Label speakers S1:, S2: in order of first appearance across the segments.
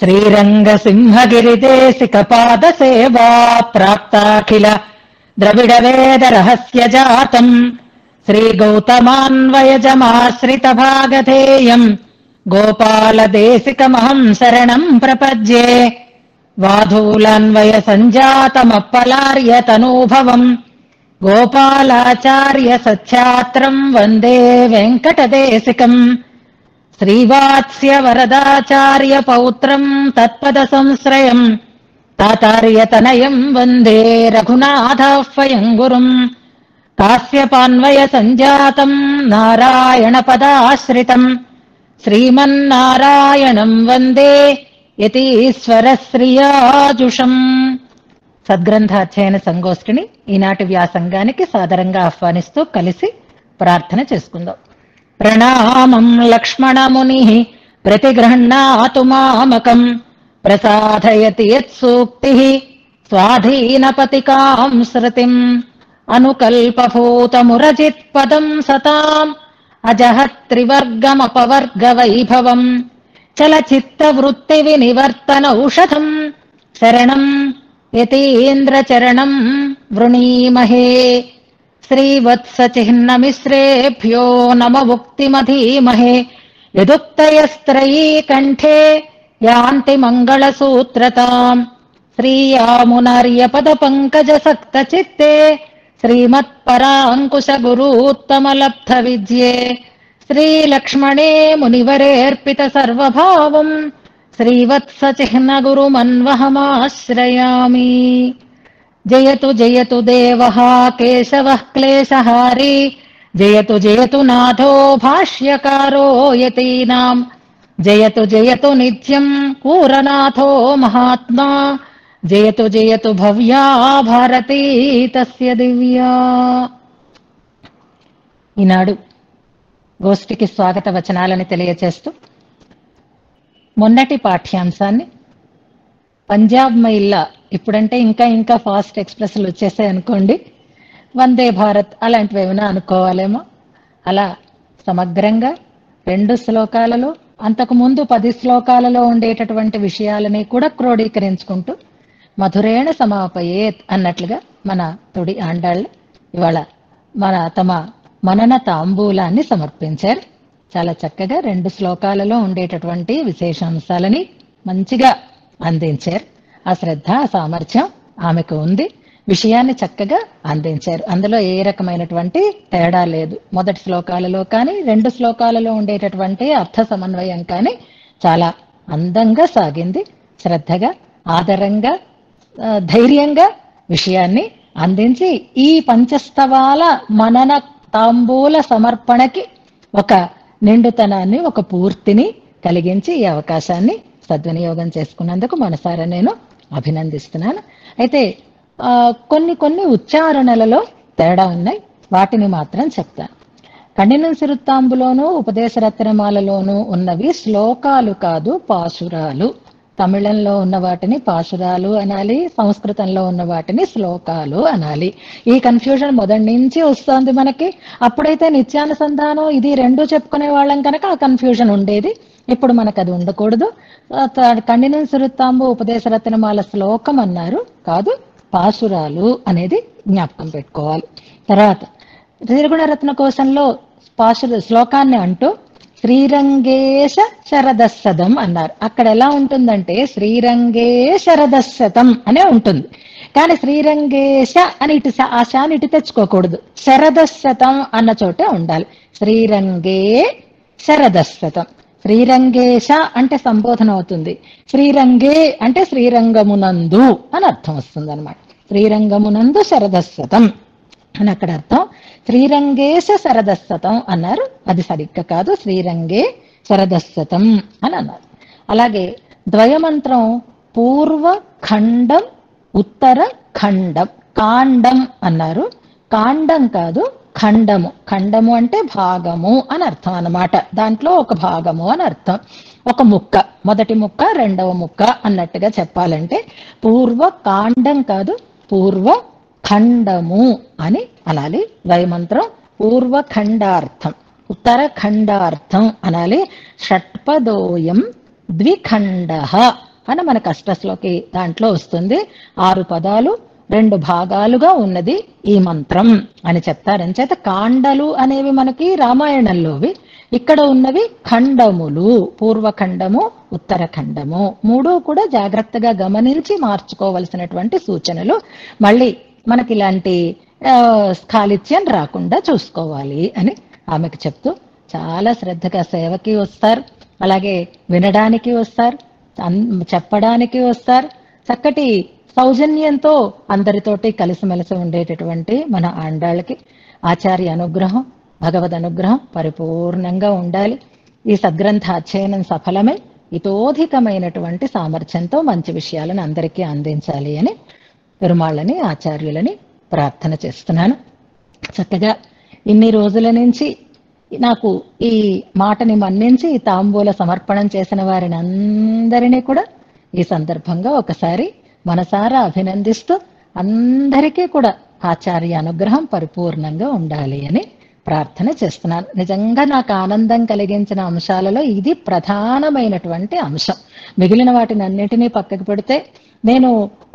S1: श्रीरङ्गसिंहगिरिदेशिकपादसेवा प्राप्ताखिल द्रविडवेदरहस्यजातम् श्रीगौतमान्वयजमाश्रितभागधेयम् गोपालदेशिकमहम् शरणम् प्रपद्ये वाधूलान्वयसञ्जातमप्पलार्यतनूभवम् गोपालाचार्य सच्छात्रम् वन्दे वेङ्कटदेशिकम् श्रीवात्स्य वरदाचार्य पौत्रम् तत्पदसंश्रयम् तातार्यतनयम् वन्दे रघुनाथाह्वयम् गुरुम् कास्यपान्वय सञ्जातम् नारायणपदाश्रितम् श्रीमन्नारायणम् वन्दे యతీశ్వరశ్రియాజుషం. సద్గ్రంథాధ్యయన సంగోష్ఠిని ఈనాటి వ్యాసంగానికి సాదరంగా ఆహ్వానిస్తూ కలిసి ప్రార్థన చేసుకుందాం. ప్రణామం లక్ష్మణముని ప్రతిగృహ్ణాతు మామకం ప్రసాదయతి యత్సూక్తి స్వాధీనపతికాం శృతిం అనుకల్పభూతమురజిత్ పదం సతాం అజహత్రివర్గమపవర్గ వైభవం చలచిత్తవృత్తి వినివర్తనౌషధం శరణం యతీంద్రచరణం వృణీమహే. శ్రీవత్సచిహ్నమిశ్రేభ్యో నమ ముక్తిమధీమహే యదుక్తయస్త్రయీ కంఠే యాంతి మంగళసూత్రతాం. శ్రీయామునార్యపదపంకజసక్తచిత్తే శ్రీమత్పరాంకుశ గురూత్తమలబ్ధ విద్యే శ్రీలక్ష్మణే మునివరేర్పిత సర్వభావం శ్రీవత్సచిహ్న గురుమన్వహమాశ్రయామి. జయతు జయతు దేవః కేశవః క్లేశహారీ జయతు జయతు నాథో భాష్యకారో యతీనాం జయతు జయతు నిత్యం పూరనాథో మహాత్మా జయతు జయతు భవ్యా భారతీ తస్య దివ్యా. ఈనాడు గోష్ఠికి స్వాగత వచనాలని తెలియచేస్తూ మొన్నటి పాఠ్యాంశాన్ని పంజాబ్ మైల్లా, ఇప్పుడంటే ఇంకా ఇంకా ఫాస్ట్ ఎక్స్ప్రెస్లు వచ్చేసాయి అనుకోండి, వందే భారత్ అలాంటివి ఏమైనా అనుకోవాలేమో, అలా సమగ్రంగా 2 శ్లోకాలలో అంతకు ముందు 10 శ్లోకాలలో ఉండేటటువంటి విషయాలని కూడా క్రోడీకరించుకుంటూ మధురేణ సమాపయేత్ అన్నట్లుగా మన తొడి ఆండాళ్ళు ఇవాళ తమ మనన తాంబూలాన్ని సమర్పించారు. చాలా చక్కగా 2 శ్లోకాలలో ఉండేటటువంటి విశేషాంశాలని మంచిగా అందించారు. ఆ శ్రద్ధ, ఆ సామర్థ్యం ఆమెకు ఉంది. విషయాన్ని చక్కగా అందించారు. అందులో ఏ రకమైనటువంటి తేడా లేదు. మొదటి శ్లోకాలలో కానీ 2 శ్లోకాలలో ఉండేటటువంటి అర్థ సమన్వయం కానీ చాలా అందంగా సాగింది. శ్రద్ధగా, ఆదరంగా, ధైర్యంగా విషయాన్ని అందించి ఈ పంచస్తవాల మనన తాంబూల సమర్పణకి ఒక నిండుతనాన్ని, ఒక పూర్తిని కలిగించి ఈ అవకాశాన్ని సద్వినియోగం చేసుకున్నందుకు మనసారా నేను అభినందిస్తున్నాను. అయితే కొన్ని ఉచ్చారణలలో తేడా ఉన్నాయి, వాటిని మాత్రం చెప్తాను. కండినం సిరుత్తాంబులోను ఉపదేశరత్నమాలలోనూ ఉన్నవి శ్లోకాలు కాదు, పాశురాలు. తమిళంలో ఉన్న వాటిని పాశురాలు అనాలి, సంస్కృతంలో ఉన్న వాటిని శ్లోకాలు అనాలి. ఈ కన్ఫ్యూజన్ మొదటి నుంచి వస్తుంది మనకి. అప్పుడైతే నిత్యానుసంధానం ఇది 2 చెప్పుకునే వాళ్ళం కనుక ఆ కన్ఫ్యూజన్ ఉండేది. ఇప్పుడు మనకు అది ఉండకూడదు. కండినం సిరుత్తాంబు ఉపదేశరత్నమాల శ్లోకం అన్నారు, కాదు పాశురాలు అనేది జ్ఞాపకం పెట్టుకోవాలి. తర్వాత త్రిగుణరత్న కోశంలో శ్లోకాన్ని అంటూ శ్రీరంగేశ శరదశతం అన్నారు. అక్కడ ఎలా ఉంటుందంటే శ్రీరంగే శరదశతం అనే ఉంటుంది. కానీ శ్రీరంగేశ అని ఆ శాని ఇటు తెచ్చుకోకూడదు, శరదశతం అన్న చోటే ఉండాలి. శ్రీరంగే శరదశతం. శ్రీరంగేశ అంటే సంబోధన అవుతుంది, శ్రీరంగే అంటే శ్రీరంగమునందు అని అర్థం వస్తుంది అనమాట. శ్రీరంగమునందు శరదశతం అని అక్కడ అర్థం. శ్రీరంగేశ శరదశతం అన్నారు, అది సరిగ్గా కాదు, శ్రీరంగే శరదశతం అని అన్నారు. అలాగే ద్వయమంత్రం పూర్వ ఖండం, ఉత్తర ఖండం. కాండం అన్నారు, కాండం కాదు ఖండము. ఖండము అంటే భాగము అని అర్థం అన్నమాట. దాంట్లో ఒక భాగము అని అర్థం. ఒక ముక్క, మొదటి ముక్క, రెండవ ముక్క అన్నట్టుగా చెప్పాలంటే పూర్వ కాండం కాదు, పూర్వ ఖండము అని అనాలి. ద్వయమంత్రం పూర్వఖండార్థం, ఉత్తరఖండార్థం అనాలి. షట్పదోయం ద్విఖండ అని మనకు అష్టశ్లోకి దాంట్లో వస్తుంది. 6 పదాలు 2 భాగాలుగా ఉన్నది ఈ మంత్రం అని చెప్తారు. అంచేత కాండలు అనేవి మనకి రామాయణంలోవి, ఇక్కడ ఉన్నవి ఖండములు, పూర్వఖండము ఉత్తరఖండము, 3 కూడా జాగ్రత్తగా గమనించి మార్చుకోవలసినటువంటి సూచనలు. మళ్ళీ మనకి ఇలాంటి స్ఖాళిత్యం రాకుండా చూసుకోవాలి అని ఆమెకు చెప్తూ చాలా శ్రద్ధగా సేవకి వస్తారు, అలాగే వినడానికి వస్తారు, చెప్పడానికి వస్తారు. చక్కటి సౌజన్యంతో అందరితోటి కలిసిమెలిసి ఉండేటటువంటి మన ఆండాళ్ళకి ఆచార్య అనుగ్రహం, భగవద్ అనుగ్రహం పరిపూర్ణంగా ఉండాలి. ఈ సద్గ్రంథ అధ్యయనం సఫలమై ఇతోధికమైనటువంటి సామర్థ్యంతో మంచి విషయాలను అందరికీ అందించాలి అని పెరుమాళ్ళని ఆచార్యులని ప్రార్థన చేస్తున్నాను. చక్కగా ఇన్ని రోజుల నుంచి నాకు ఈ మాటని మన్నించి ఈ తాంబూల సమర్పణం చేసిన వారిని అందరినీ కూడా ఈ సందర్భంగా ఒకసారి మనసారా అభినందిస్తూ అందరికీ కూడా ఆచార్య అనుగ్రహం పరిపూర్ణంగా ఉండాలి అని ప్రార్థన చేస్తున్నాను. నిజంగా నాకు ఆనందం కలిగించిన అంశాలలో ఇది ప్రధానమైనటువంటి అంశం. మిగిలిన వాటిని అన్నిటినీ పక్కకు పెడితే నేను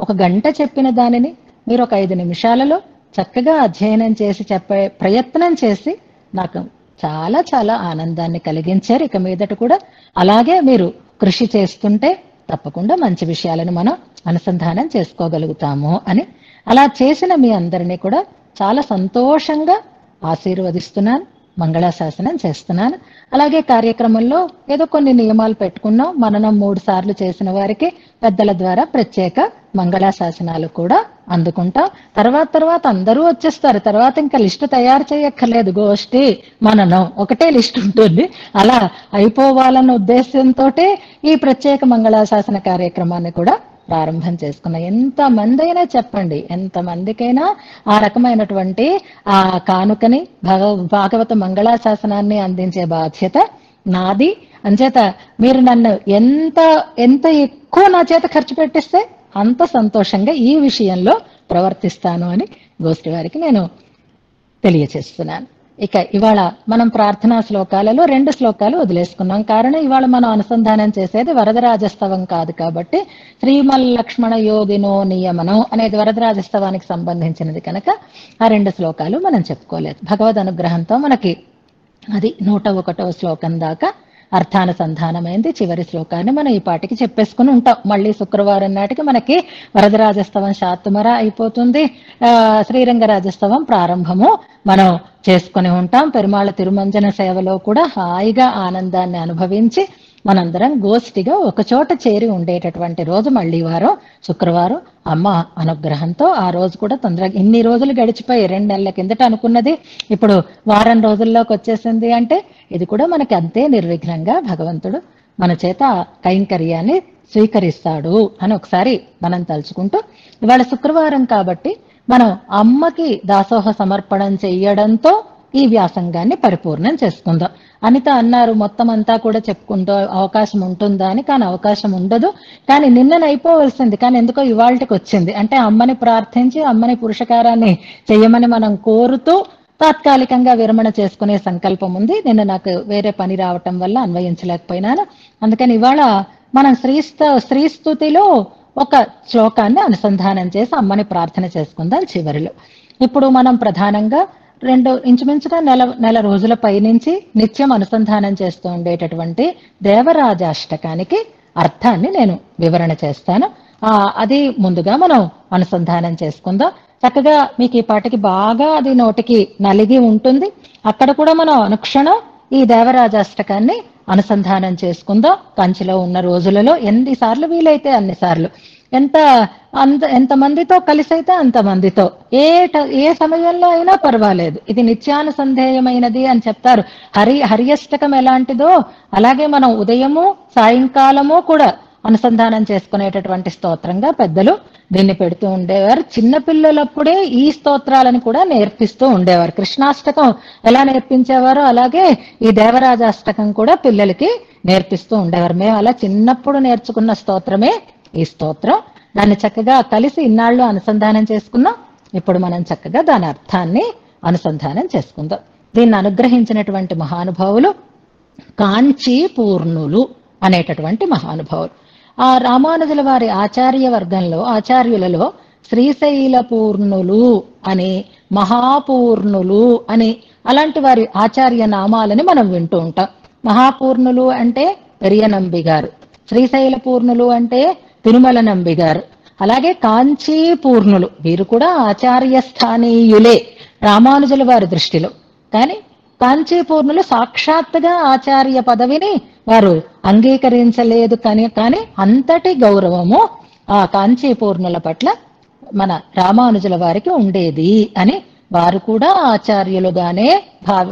S1: 1 గంట చెప్పిన దానిని మీరు ఒక 5 నిమిషాలలో చక్కగా అధ్యయనం చేసి చెప్పే ప్రయత్నం చేసి నాకు చాలా చాలా ఆనందాన్ని కలిగించారు. ఇక మీదట కూడా అలాగే మీరు కృషి చేస్తుంటే తప్పకుండా మంచి విషయాలను మనం అనుసంధానం చేసుకోగలుగుతాము అని, అలా చేసిన మీ అందరినీ కూడా చాలా సంతోషంగా ఆశీర్వదిస్తున్నాను, మంగళాశాసనం చేస్తున్నాను. అలాగే కార్యక్రమంలో ఏదో కొన్ని నియమాలు పెట్టుకున్నాం. మననం 3 సార్లు చేసిన వారికి పెద్దల ద్వారా ప్రత్యేక మంగళాశాసనాలు కూడా అందుకుంటాం. తర్వాత అందరూ వచ్చేస్తారు. తర్వాత ఇంకా లిస్టు తయారు చేయక్కర్లేదు. గోష్ఠి మననం ఒకటే లిస్ట్ ఉంటుంది. అలా అయిపోవాలన్న ఉద్దేశంతో ఈ ప్రత్యేక మంగళాశాసన కార్యక్రమాన్ని కూడా ప్రారంభం చేసుకున్నాం. ఎంతమంది అయినా చెప్పండి, ఎంతమందికైనా ఆ రకమైనటువంటి ఆ కానుకని భాగవత మంగళాశాసనాన్ని అందించే బాధ్యత నాది. అంచేత మీరు నన్ను ఎంత ఎక్కువ నా చేత ఖర్చు పెట్టిస్తే అంత సంతోషంగా ఈ విషయంలో ప్రవర్తిస్తాను అని గోష్ఠి వారికి నేను తెలియచేస్తున్నాను. ఇక ఇవాళ మనం ప్రార్థనా శ్లోకాలలో 2 శ్లోకాలు వదిలేసుకున్నాం. కారణం ఇవాళ మనం అనుసంధానం చేసేది వరదరాజస్తవం కాదు కాబట్టి, శ్రీమల్లక్ష్మణ యోగినో నియమనం అనేది వరదరాజస్తవానికి సంబంధించినది కనుక ఆ 2 శ్లోకాలు మనం చెప్పుకోలేదు. భగవద్ అనుగ్రహంతో మనకి అది 101వ శ్లోకం దాకా అర్థానుసంధానమైంది. చివరి శ్లోకాన్ని మనం ఈ పాటికి చెప్పేసుకుని ఉంటాం. మళ్ళీ శుక్రవారం నాటికి మనకి వరదరాజస్తవం శాతుమర అయిపోతుంది. శ్రీరంగరాజస్తవం ప్రారంభము మనం చేసుకుని ఉంటాం. పెరుమాళ తిరుమంజన సేవలో కూడా హాయిగా ఆనందాన్ని అనుభవించి మనందరం గోష్ఠిగా ఒకచోట చేరి ఉండేటటువంటి రోజు మళ్ళీ వారం శుక్రవారం. అమ్మ అనుగ్రహంతో ఆ రోజు కూడా తొందరగా, ఇన్ని రోజులు గడిచిపోయి 2 నెలల కిందట అనుకున్నది ఇప్పుడు వారం రోజుల్లోకి వచ్చేసింది అంటే ఇది కూడా మనకి అంతే నిర్విఘ్నంగా భగవంతుడు మన చేత కైంకర్యాన్ని స్వీకరిస్తాడు అని ఒకసారి మనం తలుచుకుంటూ, ఇవాళ శుక్రవారం కాబట్టి మనం అమ్మకి దాసోహ సమర్పణం చెయ్యడంతో ఈ వ్యాసంగాన్ని పరిపూర్ణం చేసుకుందాం. అనిత అన్నారు మొత్తం అంతా కూడా చెప్పుకుంటూ అవకాశం ఉంటుందా అని. కానీ అవకాశం ఉండదు. కానీ నిన్ననైపోవలసింది, కానీ ఎందుకో ఇవాళకి వచ్చింది. అంటే అమ్మని ప్రార్థించి అమ్మని పురుషకారాన్ని చెయ్యమని మనం కోరుతూ తాత్కాలికంగా విరమణ చేసుకునే సంకల్పం ఉంది. నిన్న నాకు వేరే పని రావటం వల్ల అన్వయించలేకపోయినాను. అందుకని ఇవాళ మనం శ్రీస్తుతిలో ఒక శ్లోకాన్ని అనుసంధానం చేసి అమ్మని ప్రార్థన చేసుకుందాం చివరిలో. ఇప్పుడు మనం ప్రధానంగా ఇంచుమించుగా నెల రోజుల పైనుంచి నిత్యం అనుసంధానం చేస్తూ ఉండేటటువంటి దేవరాజాష్టకానికి అర్థాన్ని నేను వివరణ చేస్తాను. అది ముందుగా మనం అనుసంధానం చేసుకుందాం. చక్కగా మీకు ఈ పాటకి బాగా అది నోటికి నలిగి ఉంటుంది. అక్కడ కూడా మనం అనుక్షణం ఈ దేవరాజాష్టకాన్ని అనుసంధానం చేసుకుందాం. కంచిలో ఉన్న రోజులలో ఎన్నిసార్లు వీలైతే అన్నిసార్లు, ఎంతమందితో కలిసి అయితే అంతమందితో, ఏ సమయంలో అయినా పర్వాలేదు. ఇది నిత్యానుసంధేయమైనది అని చెప్తారు. హరియష్టకం ఎలాంటిదో అలాగే మనం ఉదయము సాయంకాలము కూడా అనుసంధానం చేసుకునేటటువంటి స్తోత్రంగా పెద్దలు దీన్ని పెడుతూ ఉండేవారు. చిన్నపిల్లలప్పుడే ఈ స్తోత్రాలను కూడా నేర్పిస్తూ ఉండేవారు. కృష్ణాష్టకం ఎలా నేర్పించేవారో అలాగే ఈ దేవరాజాష్టకం కూడా పిల్లలకి నేర్పిస్తూ ఉండేవారు. మేము అలా చిన్నప్పుడు నేర్చుకున్న స్తోత్రమే ఈ స్తోత్రం. దాన్ని చక్కగా కలిసి ఇన్నాళ్ళు అనుసంధానం చేసుకున్నాం. ఇప్పుడు మనం చక్కగా దాని అర్థాన్ని అనుసంధానం చేసుకుందాం. దీన్ని అనుగ్రహించినటువంటి మహానుభావులు కాంచీ పూర్ణులు అనేటటువంటి మహానుభావులు. ఆ రామానుజుల వారి ఆచార్యులలో శ్రీశైల పూర్ణులు అని, మహాపూర్ణులు అని అలాంటి వారి ఆచార్య నామాలని మనం వింటూ ఉంటాం. మహాపూర్ణులు అంటే పెరియ నంబి గారు, శ్రీశైల పూర్ణులు అంటే తిరుమల నంబి గారు, అలాగే కాంచీ పూర్ణులు వీరు కూడా ఆచార్య స్థానీయులే రామానుజుల వారి దృష్టిలో. కానీ కాంచీపూర్ణులు సాక్షాత్తుగా ఆచార్య పదవిని వారు అంగీకరించలేదు. కానీ అంతటి గౌరవము ఆ కాంచీపూర్ణుల పట్ల మన రామానుజుల వారికి ఉండేది అని వారు కూడా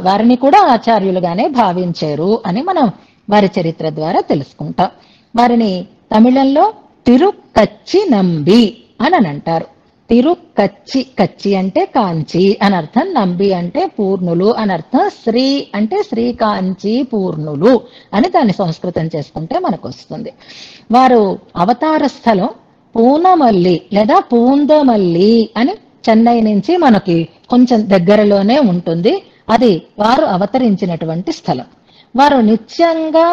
S1: వారిని కూడా ఆచార్యులుగానే భావించారు అని మనం వారి చరిత్ర ద్వారా తెలుసుకుంటాం. వారిని తమిళంలో తిరుక్కచ్చి నంబి అని అంటారు. తిరుక్కచ్చి, కచ్చి అంటే కాంచి అని అర్థం, నంబి అంటే పూర్ణులు అని అర్థం, శ్రీ అంటే శ్రీ కాంచి పూర్ణులు అని దాన్ని సంస్కృతం చేసుకుంటే మనకు వస్తుంది. వారు అవతార స్థలం పూనమల్లి లేదా పూందమల్లి అని చెన్నై నుంచి మనకి కొంచెం దగ్గరలోనే ఉంటుంది. అది వారు అవతరించినటువంటి స్థలం. వారు నిత్యంగా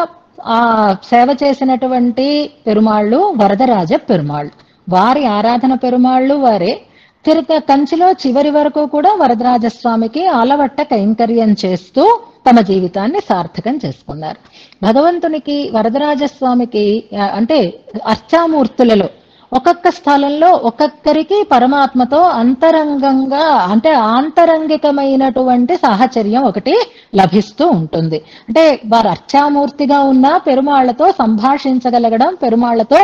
S1: సేవ చేసినటువంటి పెరుమాళ్ళు వరదరాజ పెరుమాళ్ళు. వారి ఆరాధన పెరుమాళ్ళు వారే. కంచిలో చివరి వరకు కూడా వరదరాజస్వామికి ఆలవట్ట కైంకర్యం చేస్తూ తమ జీవితాన్ని సార్థకం చేసుకున్నారు. భగవంతునికి వరదరాజస్వామికి అంటే అర్చామూర్తులలో ఒక్కొక్క స్థలంలో ఒక్కొక్కరికి పరమాత్మతో అంతరంగంగా అంటే ఆంతరంగికమైనటువంటి సాహచర్యం ఒకటి లభిస్తూ ఉంటుంది. అంటే వారు అర్చామూర్తిగా ఉన్న పెరుమాళ్లతో సంభాషించగలగడం, పెరుమాళ్లతో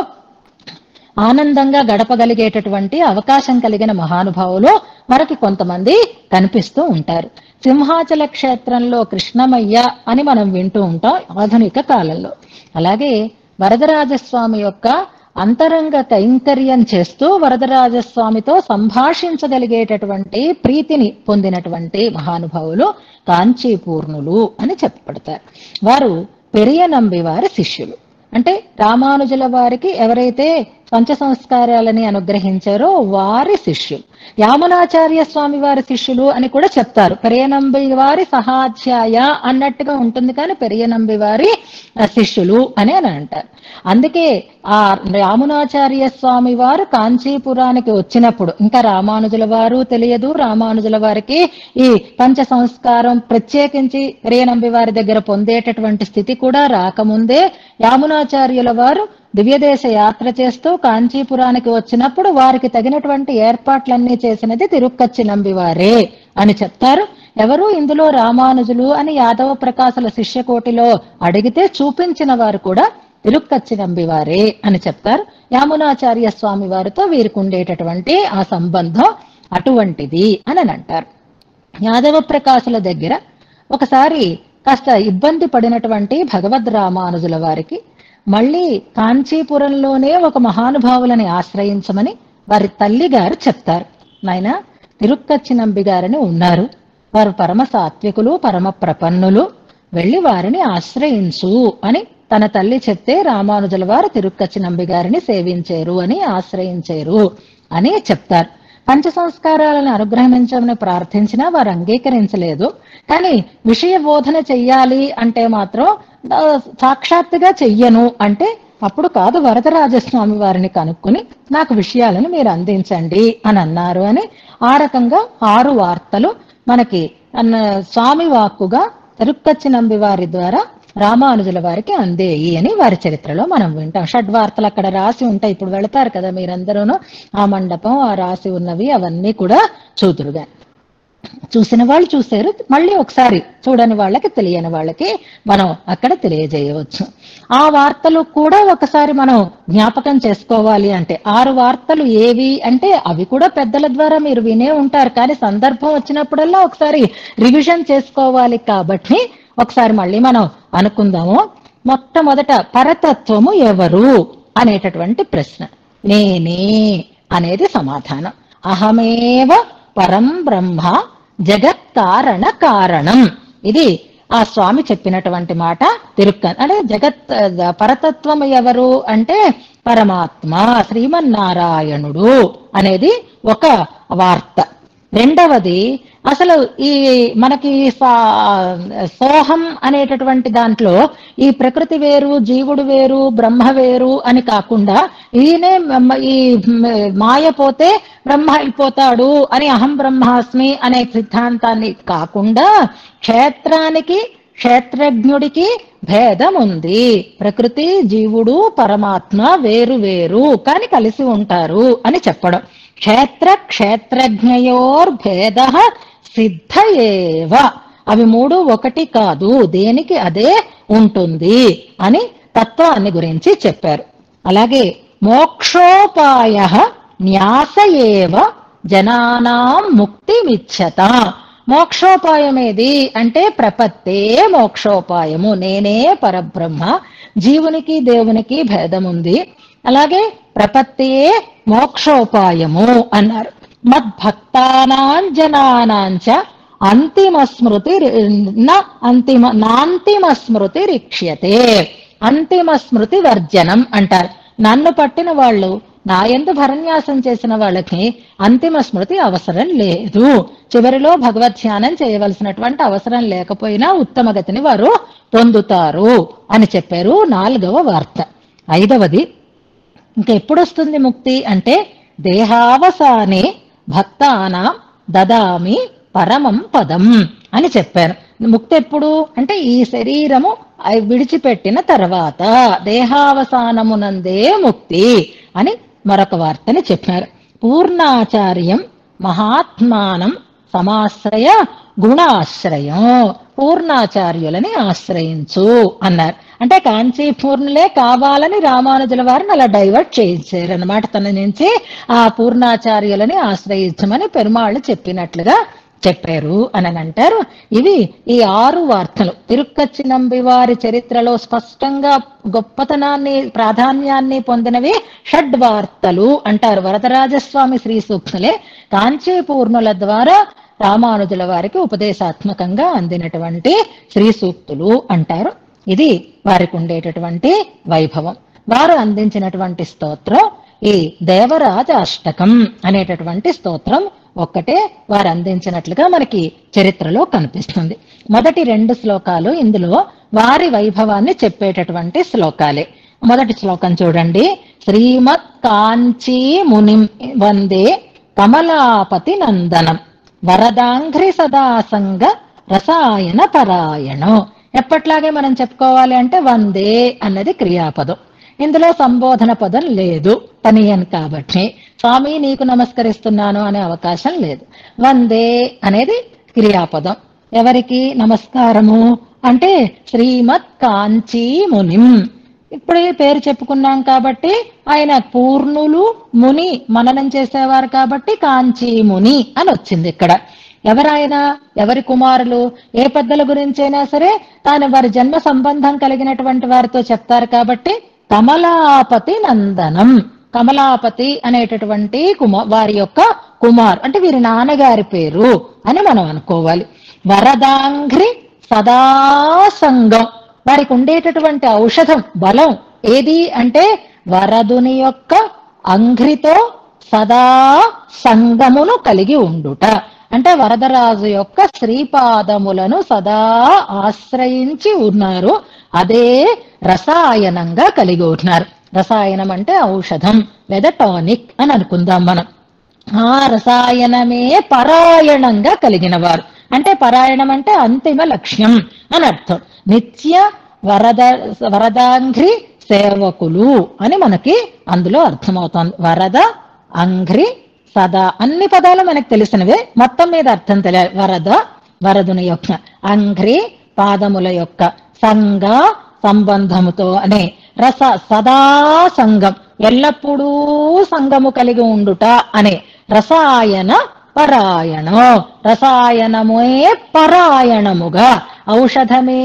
S1: ఆనందంగా గడపగలిగేటటువంటి అవకాశం కలిగిన మహానుభావులు మనకి కొంతమంది కనిపిస్తూ ఉంటారు. సింహాచల క్షేత్రంలో కృష్ణమయ్య అని మనం వింటూ ఉంటాం ఆధునిక కాలంలో. అలాగే వరదరాజస్వామి యొక్క అంతరంగ కైంకర్యం చేస్తూ వరదరాజస్వామితో సంభాషించగలిగేటటువంటి ప్రీతిని పొందినటువంటి మహానుభావులు కాంచీపూర్ణులు అని చెప్పబడతారు. వారు పెరియ నంబి వారి శిష్యులు. అంటే రామానుజుల వారికి ఎవరైతే పంచ సంస్కారాలని అనుగ్రహించారో వారి శిష్యులు. యామునాచార్య స్వామి వారి శిష్యులు అని కూడా చెప్తారు. పెరియనంబి వారి సహాధ్యాయ అన్నట్టుగా ఉంటుంది, కానీ పెరియనంబి వారి శిష్యులు అని అంటారు. అందుకే ఆ యామునాచార్య స్వామి వారు కాంచీపురానికి వచ్చినప్పుడు ఇంకా రామానుజుల వారు తెలియదు, రామానుజుల వారికి ఈ పంచ సంస్కారం ప్రత్యేకించి పెరియనంబి వారి దగ్గర పొందేటటువంటి స్థితి కూడా రాకముందే యామునాచార్యుల వారు దివ్యదేశ యాత్ర చేస్తూ కాంచీపురానికి వచ్చినప్పుడు వారికి తగినటువంటి ఏర్పాట్లన్నీ చేసినది తిరుక్కచ్చి నంబి వారే అని చెప్తారు. ఎవరు ఇందులో రామానుజులు అని యాదవ ప్రకాశుల శిష్యకోటిలో అడిగితే చూపించిన వారు కూడా తిరుక్కచ్చి నంబి వారే అని చెప్తారు. యామునాచార్య స్వామి వారితో వీరికి ఉండేటటువంటి ఆ సంబంధం అటువంటిది అని అంటారు. యాదవ ప్రకాశుల దగ్గర ఒకసారి కాస్త ఇబ్బంది పడినటువంటి భగవద్ రామానుజుల వారికి మళ్ళీ కాంచీపురంలోనే ఒక మహానుభావులని ఆశ్రయించమని వారి తల్లి గారు చెప్తారు. నాయన, తిరుక్కచ్చి నంబి గారని ఉన్నారు, వారు పరమ సాత్వికులు, పరమ ప్రపన్నులు, వెళ్ళి వారిని ఆశ్రయించు అని తన తల్లి చెప్తే రామానుజుల వారు తిరుక్కచ్చి నంబి గారిని సేవించారు అని ఆశ్రయించారు అని చెప్తారు. పంచ సంస్కారాలను అనుగ్రహించమని ప్రార్థించినా వారు అంగీకరించలేదు. కానీ విషయ బోధన చెయ్యాలి అంటే మాత్రం సాక్షాత్తుగా చెయ్యను అంటే అప్పుడు కాదు, వరదరాజస్వామి వారిని కనుక్కుని నాకు విషయాలను మీరు అందించండి అని అన్నారు అని ఆ రకంగా 6 వార్తలు మనకి స్వామి వాక్కుగా తిరుక్కచ్చి నంబి వారి ద్వారా రామానుజుల వారికి అందేయి అని వారి చరిత్రలో మనం వింటాం. షడ్వార్తలు అక్కడ రాసి ఉంటాయి. ఇప్పుడు వెళతారు కదా మీరందరూను, ఆ మండపం ఆ రాసి ఉన్నవి అవన్నీ కూడా చూదురుగా. చూసిన వాళ్ళు చూశారు, మళ్ళీ ఒకసారి చూడని వాళ్ళకి తెలియని వాళ్ళకి మనం అక్కడ తెలియజేయవచ్చు. ఆ వార్తలు కూడా ఒకసారి మనం జ్ఞాపకం చేసుకోవాలి అంటే 6 వార్తలు ఏవి అంటే అవి కూడా పెద్దల ద్వారా మీరు వినే ఉంటారు, కానీ సందర్భం వచ్చినప్పుడల్లా ఒకసారి రివిజన్ చేసుకోవాలి. కాబట్టి ఒకసారి మళ్ళీ మనం అనుకుందాము. మొట్టమొదట పరతత్వము ఎవరు అనేటటువంటి ప్రశ్న. నేనే అనేది సమాధానం. అహమేవ పరం బ్రహ్మ జగత్కారణ కారణం. ఇది ఆ స్వామి చెప్పినటువంటి మాట. అంటే పరతత్వం ఎవరు అంటే పరమాత్మ శ్రీమన్నారాయణుడు అనేది ఒక వార్త. రెండవది అసలు ఈ మనకి సోహం అనేటటువంటి దాంట్లో ఈ ప్రకృతి వేరు, జీవుడు వేరు, బ్రహ్మ వేరు అని కాకుండా ఈయనే ఈ మాయ పోతే బ్రహ్మ అయిపోతాడు అని అహం బ్రహ్మాస్మి అనే సిద్ధాంతాన్ని కాకుండా క్షేత్రానికి క్షేత్రజ్ఞుడికి భేదం ఉంది. ప్రకృతి, జీవుడు, పరమాత్మ వేరు వేరు కానీ కలిసి ఉంటారు అని చెప్పడం. క్షేత్ర క్షేత్రజ్ఞయోర్భేద సిద్ధ ఏవ, అవి మూడు ఒకటి కాదు, దేనికి అదే ఉంటుంది అని తత్వాన్ని గురించి చెప్పారు. అలాగే మోక్షోపాయ న్యాస ఏవ జనానాం ముక్తిమిచ్చత. మోక్షోపాయం ఏది అంటే ప్రపత్తే మోక్షోపాయము, నేనే పరబ్రహ్మ, జీవునికి దేవునికి భేదం ఉంది, అలాగే ప్రపత్తియే మోక్షోపాయము అన్నారు. మద్భక్తానాం జనానాంచ అంతిమ స్మృతి నాంతిమ స్మృతి రిక్ష్యతే, అంతిమ స్మృతి వర్జనం అంటారు. నన్ను పట్టిన వాళ్ళు, నా యందు భరన్యాసం చేసిన వాళ్ళకి అంతిమ స్మృతి అవసరం లేదు, చివరిలో భగవద్ధ్యానం చేయవలసినటువంటి అవసరం లేకపోయినా ఉత్తమ గతిని వారు పొందుతారు అని చెప్పారు. 4వ వార్త. 5వది, ఇంకా ఎప్పుడొస్తుంది ముక్తి అంటే దేహావసానే భక్తానాం దదామి పరమం పదం అని చెప్పారు. ముక్తి ఎప్పుడు అంటే ఈ శరీరము విడిచిపెట్టిన తర్వాత, దేహావసానమునందే ముక్తి అని మరొక వార్తని చెప్పారు. పూర్ణాచార్యం మహాత్మానం సమాశ్రయ గుణాశ్రయం, పూర్ణాచార్యులని ఆశ్రయించు అన్నారు. అంటే కాంచీ పూర్ణులే కావాలని రామానుజుల వారిని అలా డైవర్ట్ చేయించారు అన్నమాట. తన నుంచి ఆ పూర్ణాచార్యులని ఆశ్రయించమని పెరుమాళ్ళు చెప్పినట్లుగా చెప్పారు అని అంటారు. ఇవి ఈ 6 వార్తలు తిరుక్కచ్చి నంబి వారి చరిత్రలో స్పష్టంగా గొప్పతనాన్ని ప్రాధాన్యాన్ని పొందినవి షడ్వార్తలు అంటారు. వరదరాజస్వామి శ్రీ సూక్తులే కాంచీపూర్ణుల ద్వారా రామానుజుల వారికి ఉపదేశాత్మకంగా అందినటువంటి శ్రీ సూక్తులు అంటారు. ఇది వారికి ఉండేటటువంటి వైభవం. వారు అందించినటువంటి స్తోత్రం ఈ దేవరాజ అష్టకం అనేటటువంటి స్తోత్రం ఒక్కటే వారు అందించినట్లుగా మనకి చరిత్రలో కనిపిస్తుంది. మొదటి 2 శ్లోకాలు ఇందులో వారి వైభవాన్ని చెప్పేటటువంటి శ్లోకాలే. మొదటి శ్లోకం చూడండి. శ్రీమత్ కాంచీ మునిం వందే కమలాపతి నందనం వరదాంఘ్రి సదాసంగ రసాయన పరాయణం. ఎప్పట్లాగే మనం చెప్పుకోవాలి అంటే వందే అన్నది క్రియాపదం. ఇందులో సంబోధన పదం లేదు, తనియన్ కాబట్టి స్వామి నీకు నమస్కరిస్తున్నాను అనే అవకాశం లేదు. వందే అనేది క్రియాపదం. ఎవరికి నమస్కారము అంటే శ్రీమత్ కాంచీ మునిం. ఇప్పుడు పేరు చెప్పుకున్నాం కాబట్టి ఆయన పూర్ణులు, ముని మననం చేసేవారు కాబట్టి కాంచీ ముని అని వచ్చింది ఇక్కడ. ఎవరాయన, ఎవరి కుమారులు, ఏ పెద్దల గురించైనా సరే తాను వారి జన్మ సంబంధం కలిగినటువంటి వారితో చెప్తారు కాబట్టి కమలాపతి నందనం. కమలాపతి అనేటటువంటి వారి యొక్క కుమార్ అంటే వీరి నాన్నగారి పేరు అని మనం అనుకోవాలి. వరదాంఘ్రి సదాసంగం, వారికి ఉండేటటువంటి ఔషధం బలం ఏది అంటే వరదుని యొక్క అంఘ్రితో సదా సంగమును కలిగి ఉండుట. అంటే వరదరాజు యొక్క శ్రీపాదములను సదా ఆశ్రయించి ఉన్నారు, అదే రసాయనంగా కలిగి ఉన్నారు. రసాయనం అంటే ఔషధం లేదా టానిక్ అని అనుకుందాం మనం. ఆ రసాయనమే పరాయణంగా కలిగిన వారు. అంటే పరాయణం అంటే అంతిమ లక్ష్యం అని అర్థం. నిత్య వరదాంఘ్రి సేవకులు అని మనకి అందులో అర్థమవుతోంది. వరద, అంఘ్రి, సదా అన్ని పదాలు మనకు తెలిసినవే, మొత్తం మీద అర్థం తెలియాలి. వరద వరదుని యొక్క, అంఘ్రి పాదముల యొక్క, సంగ సంబంధముతో అనే, రస సదా సంగం ఎల్లప్పుడూ సంగము కలిగి ఉండుట అనే, రసాయన పరాయణం రసాయనమే పరాయణముగా ఔషధమే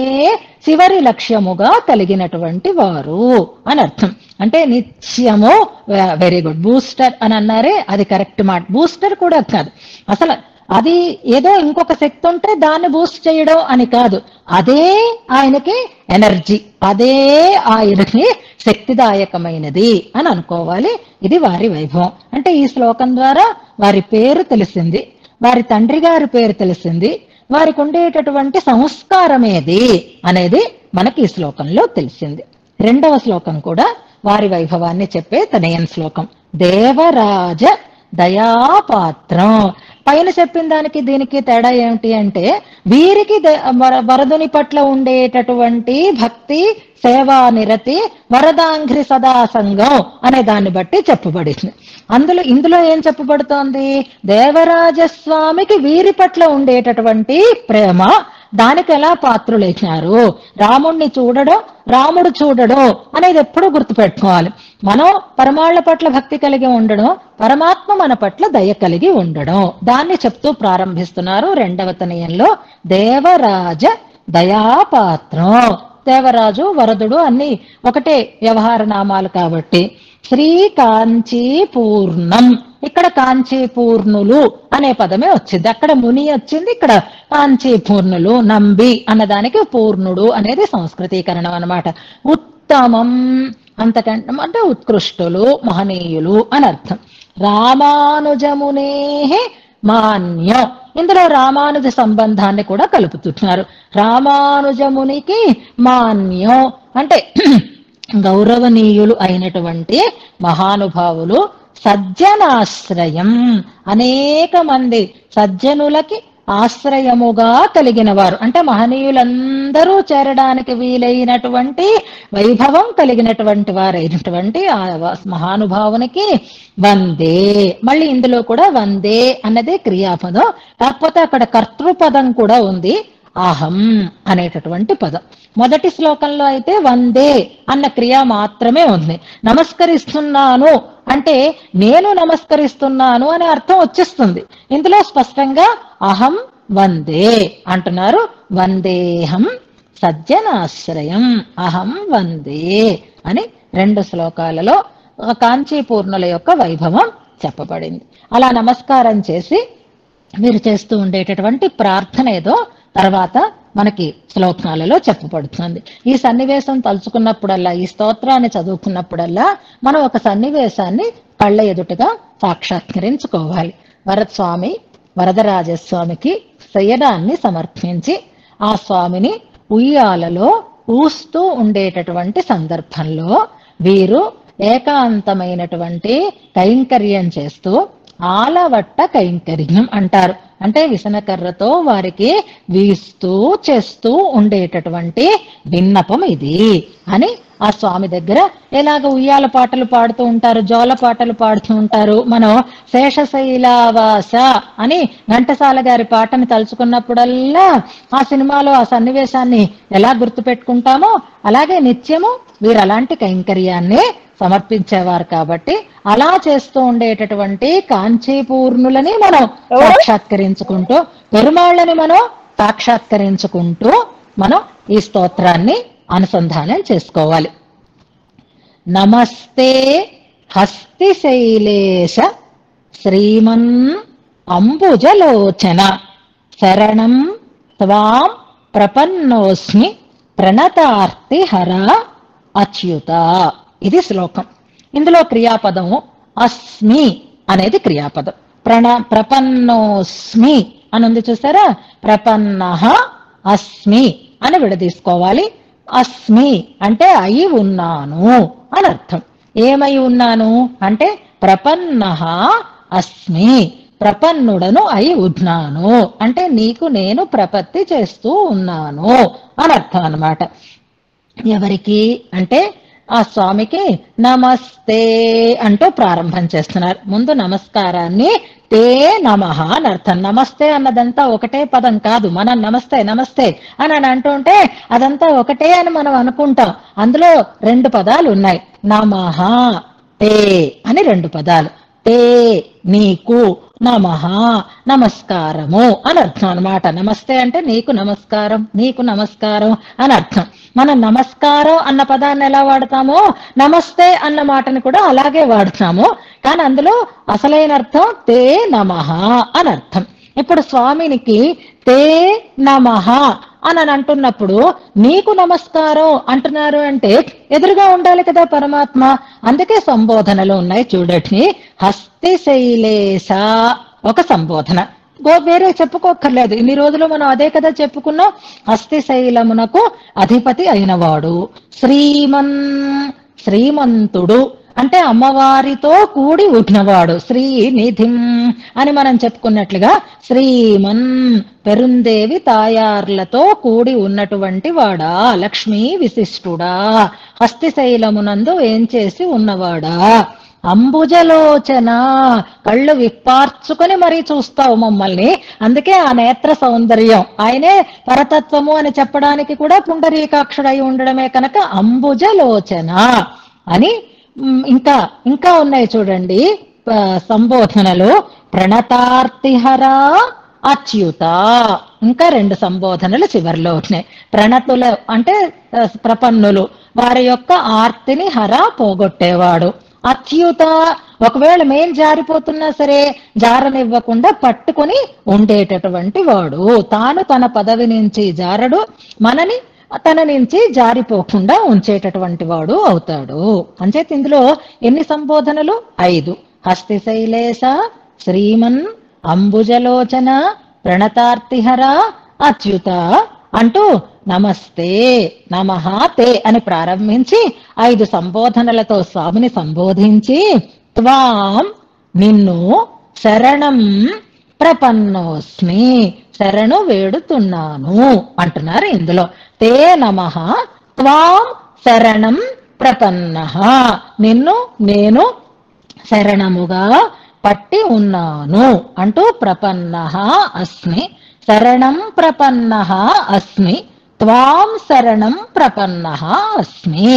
S1: చివరి లక్ష్యముగా కలిగినటువంటి వారు అని అర్థం. అంటే నిత్యము వెరీ గుడ్ బూస్టర్ అని అన్నారే అది కరెక్ట్ మాట. బూస్టర్ కూడా కాదు, అసలు అది ఏదో ఇంకొక శక్తి ఉంటే దాన్ని బూస్ట్ చేయడం అని కాదు, అదే ఆయనకి ఎనర్జీ, అదే ఆయనకి శక్తిదాయకమైనది అని అనుకోవాలి. ఇది వారి వైభవం. అంటే ఈ శ్లోకం ద్వారా వారి పేరు తెలిసింది. వారి తండ్రి గారి పేరు తెలిసింది, వారికి ఉండేటటువంటి సంస్కారం ఏది అనేది మనకి ఈ శ్లోకంలో తెలిసింది. రెండవ శ్లోకం కూడా వారి వైభవాన్ని చెప్పే తనయన్ శ్లోకం. దేవరాజ దయాపాత్రం. పైన చెప్పిన దానికి దీనికి తేడా ఏమిటి అంటే, వీరికి వరదుని పట్ల ఉండేటటువంటి భక్తి, సేవా నిరతి, వరదాంఘ్రి సదాసంగం అనే దాన్ని బట్టి చెప్పబడింది. ఇందులో ఏం చెప్పబడుతోంది? దేవరాజస్వామికి వీరి పట్ల ఉండేటటువంటి ప్రేమ, దానికి ఎలా పాత్రులైనారు, రాముణ్ణి చూడడం, రాముడు చూడడం అనేది ఎప్పుడూ గుర్తుపెట్టుకోవాలి. మనం పరమాళ్ల పట్ల భక్తి కలిగి ఉండడం, పరమాత్మ మన పట్ల దయ కలిగి ఉండడం, దాన్ని చెప్తూ ప్రారంభిస్తున్నారు రెండవ తనయంలో. దేవరాజ దయాపాత్రం. దేవరాజు, వరదుడు అన్ని ఒకటే వ్యవహార నామాలు కాబట్టి. శ్రీ కాంచీపూర్ణం. ఇక్కడ కాంచీపూర్ణులు అనే పదమే వచ్చింది, అక్కడ ముని వచ్చింది, ఇక్కడ కాంచీపూర్ణులు. నంబి అన్నదానికి పూర్ణుడు అనేది సంస్కృతీకరణం అన్నమాట. ఉత్తమం అంతకంటే అంటే ఉత్కృష్టులు, మహనీయులు అని అర్థం. రామానుజమునే మాన్యం. ఇందులో రామానుజ సంబంధాన్ని కూడా కలుపుతున్నారు. రామానుజమునికి మాన్యం అంటే గౌరవనీయులు అయినటువంటి మహానుభావులు. సజ్జనాశ్రయం. అనేక మంది సజ్జనులకి ఆశ్రయముగా కలిగిన వారు, అంటే మహనీయులందరూ చేరడానికి వీలైనటువంటి వైభవం కలిగినటువంటి వారైనటువంటి ఆ మహానుభావునికి వందే. మళ్ళీ ఇందులో కూడా వందే అన్నదే క్రియాపదం, కాకపోతే అక్కడ కర్తృపదం కూడా ఉంది, అహం అనేటటువంటి పదం. మొదటి శ్లోకంలో అయితే వందే అన్న క్రియ మాత్రమే ఉంది. నమస్కరిస్తున్నాను అంటే నేను నమస్కరిస్తున్నాను అనే అర్థం వచ్చేస్తుంది. ఇందులో స్పష్టంగా అహం వందే అంటున్నారు. వందేహం సజ్జనాశ్రయం, అహం వందే అని రెండు శ్లోకాలలో కాంచీపూర్ణుల యొక్క వైభవం చెప్పబడింది. అలా నమస్కారం చేసి మీరు చేస్తూ ఉండేటటువంటి ప్రార్థన ఏదో తర్వాత మనకి శ్లోకాలలో చెప్పబడుతుంది. ఈ సన్నివేశం తలుచుకున్నప్పుడల్లా, ఈ స్తోత్రాన్ని చదువుకున్నప్పుడల్లా మనం ఒక సన్నివేశాన్ని కళ్ళ ఎదుటగా సాక్షాత్కరించుకోవాలి. వరస్వామి వరదరాజస్వామికి శయనాన్ని సమర్పించి ఆ స్వామిని ఉయ్యాలలో ఊస్తూ ఉండేటటువంటి సందర్భంలో వీరు ఏకాంతమైనటువంటి కైంకర్యం చేస్తూ ఆలవట్ట కైంకర్యం అంటారు. అంటే విసనకర్రతో వారికి వీస్తూ చేస్తూ ఉండేటటువంటి విన్నపం ఇది అని ఆ స్వామి దగ్గర ఎలాగ ఉయ్యాల పాటలు పాడుతూ ఉంటారు, జోల పాటలు పాడుతూ ఉంటారు. మనం శేషశైలావాస అని ఘంటసాల గారి పాటని తలుచుకున్నప్పుడల్లా ఆ సినిమాలో ఆ సన్నివేశాన్ని ఎలా గుర్తుపెట్టుకుంటామో అలాగే నిత్యము వీరు అలాంటి కైంకర్యాన్ని సమర్పించేవారు. కాబట్టి అలా చేస్తూ ఉండేటటువంటి కాంచీపూర్ణులని మనం సాక్షాత్కరించుకుంటూ, పెరుమాళ్ళని మనం సాక్షాత్కరించుకుంటూ మనం ఈ స్తోత్రాన్ని అనుసంధానం చేసుకోవాలి. నమస్తే హస్తిశైలేశ శ్రీమన్ అంబుజలోచన శరణం త్వాం ప్రపన్నోస్మి ప్రణతార్తి హర అచ్యుత. ఇది శ్లోకం. ఇందులో క్రియాపదము అస్మి అనేది క్రియాపదం. ప్రపన్నోస్మి అని ఉంది చూసారా, ప్రపన్నః అస్మి అని విడదీసుకోవాలి. అస్మి అంటే అయి ఉన్నాను అని అర్థం. ఏమై ఉన్నాను అంటే ప్రపన్నః అస్మి, ప్రపన్నుడను అయి ఉన్నాను అంటే నీకు నేను ప్రపత్తి చేస్తూ ఉన్నాను అని అర్థం అన్నమాట. ఎవరికి అంటే ఆ స్వామికి నమస్తే అంటూ ప్రారంభం చేస్తున్నారు. ముందు నమస్కారాన్ని తే నమః అని అర్థం. నమస్తే అన్నదంతా ఒకటే పదం కాదు. మనం నమస్తే నమస్తే అని అంటుంటే అదంతా ఒకటే అని మనం అనుకుంటాం. అందులో రెండు పదాలు ఉన్నాయి, నమః తే అని రెండు పదాలు. తే నీకు, నమః నమస్కారము అని అర్థం అనమాట. నమస్తే అంటే నీకు నమస్కారం, నీకు నమస్కారం అని అర్థం. మనం నమస్కారం అన్న పదాన్ని ఎలా వాడతామో నమస్తే అన్న మాటని కూడా అలాగే వాడతాము. కానీ అందులో అసలైన అర్థం తే నమః అని అర్థం. ఇప్పుడు స్వామినికి తే నమః అని అంటున్నప్పుడు నీకు నమస్కారం అంటున్నారు అంటే ఎదురుగా ఉండాలి కదా పరమాత్మ. అందుకే సంబోధనలు ఉన్నాయి చూడండి. హస్తిశైలేశ ఒక సంబోధన, వేరే చెప్పుకోక్కర్లేదు. ఇన్ని రోజులు మనం అదే కదా చెప్పుకున్నాం. హస్తిశైలమునకు అధిపతి అయినవాడు, శ్రీమంతుడు అంటే అమ్మవారితో కూడి ఉన్నవాడు, శ్రీనిధిం అని మనం చెప్పుకున్నట్లుగా శ్రీమన్ పెరుందేవి తాయార్లతో కూడి ఉన్నటువంటి వాడా, లక్ష్మీ విశిష్టుడా, హస్తిశైలమునందు ఏం చేసి ఉన్నవాడా, అంబుజలోచన కళ్ళు విప్పార్చుకొని మరీ చూస్తావు మమ్మల్ని. అందుకే ఆ నేత్ర సౌందర్యం, ఆయనే పరతత్వము అని చెప్పడానికి కూడా పుండరీకాక్షుడై ఉండడమే కనుక అంబుజలోచన అని. ఇంకా ఇంకా ఉన్నాయి చూడండి సంబోధనలు. ప్రణతార్తిహర అచ్యుత, ఇంకా 2 సంబోధనలు చివరిలో ఉన్నాయి. ప్రణతుల అంటే ప్రపన్నులు, వారి యొక్క ఆర్తిని హర పోగొట్టేవాడు. అచ్యుత ఒకవేళ మేం జారిపోతున్నా సరే జారనివ్వకుండా పట్టుకొని ఉండేటటువంటి వాడు. తాను తన పదవి నుంచి జారడు, మనని తన నుంచి జారిపోకుండా ఉంచేటటువంటి వాడు అవుతాడు. అంచేత ఇందులో ఎన్ని సంబోధనలు? 5. హస్తిశైలేశ, శ్రీమన్, అంబుజలోచన, ప్రణతార్తిహర, అచ్యుత అంటూ నమస్తే నమః తే అని ప్రారంభించి 5 సంబోధనలతో స్వామిని సంబోధించి త్వాం నిన్ను శరణం ప్రపన్నోస్మి శరణు వేడుతున్నాను అంటున్నారు ఇందులో. తే నమః త్వాం శరణం ప్రపన్నః, నిన్ను నేను శరణముగా పట్టి ఉన్నాను అంటూ ప్రపన్నః అస్మి, శరణం ప్రపన్నః అస్మి, త్వాం శరణం ప్రపన్నః అస్మి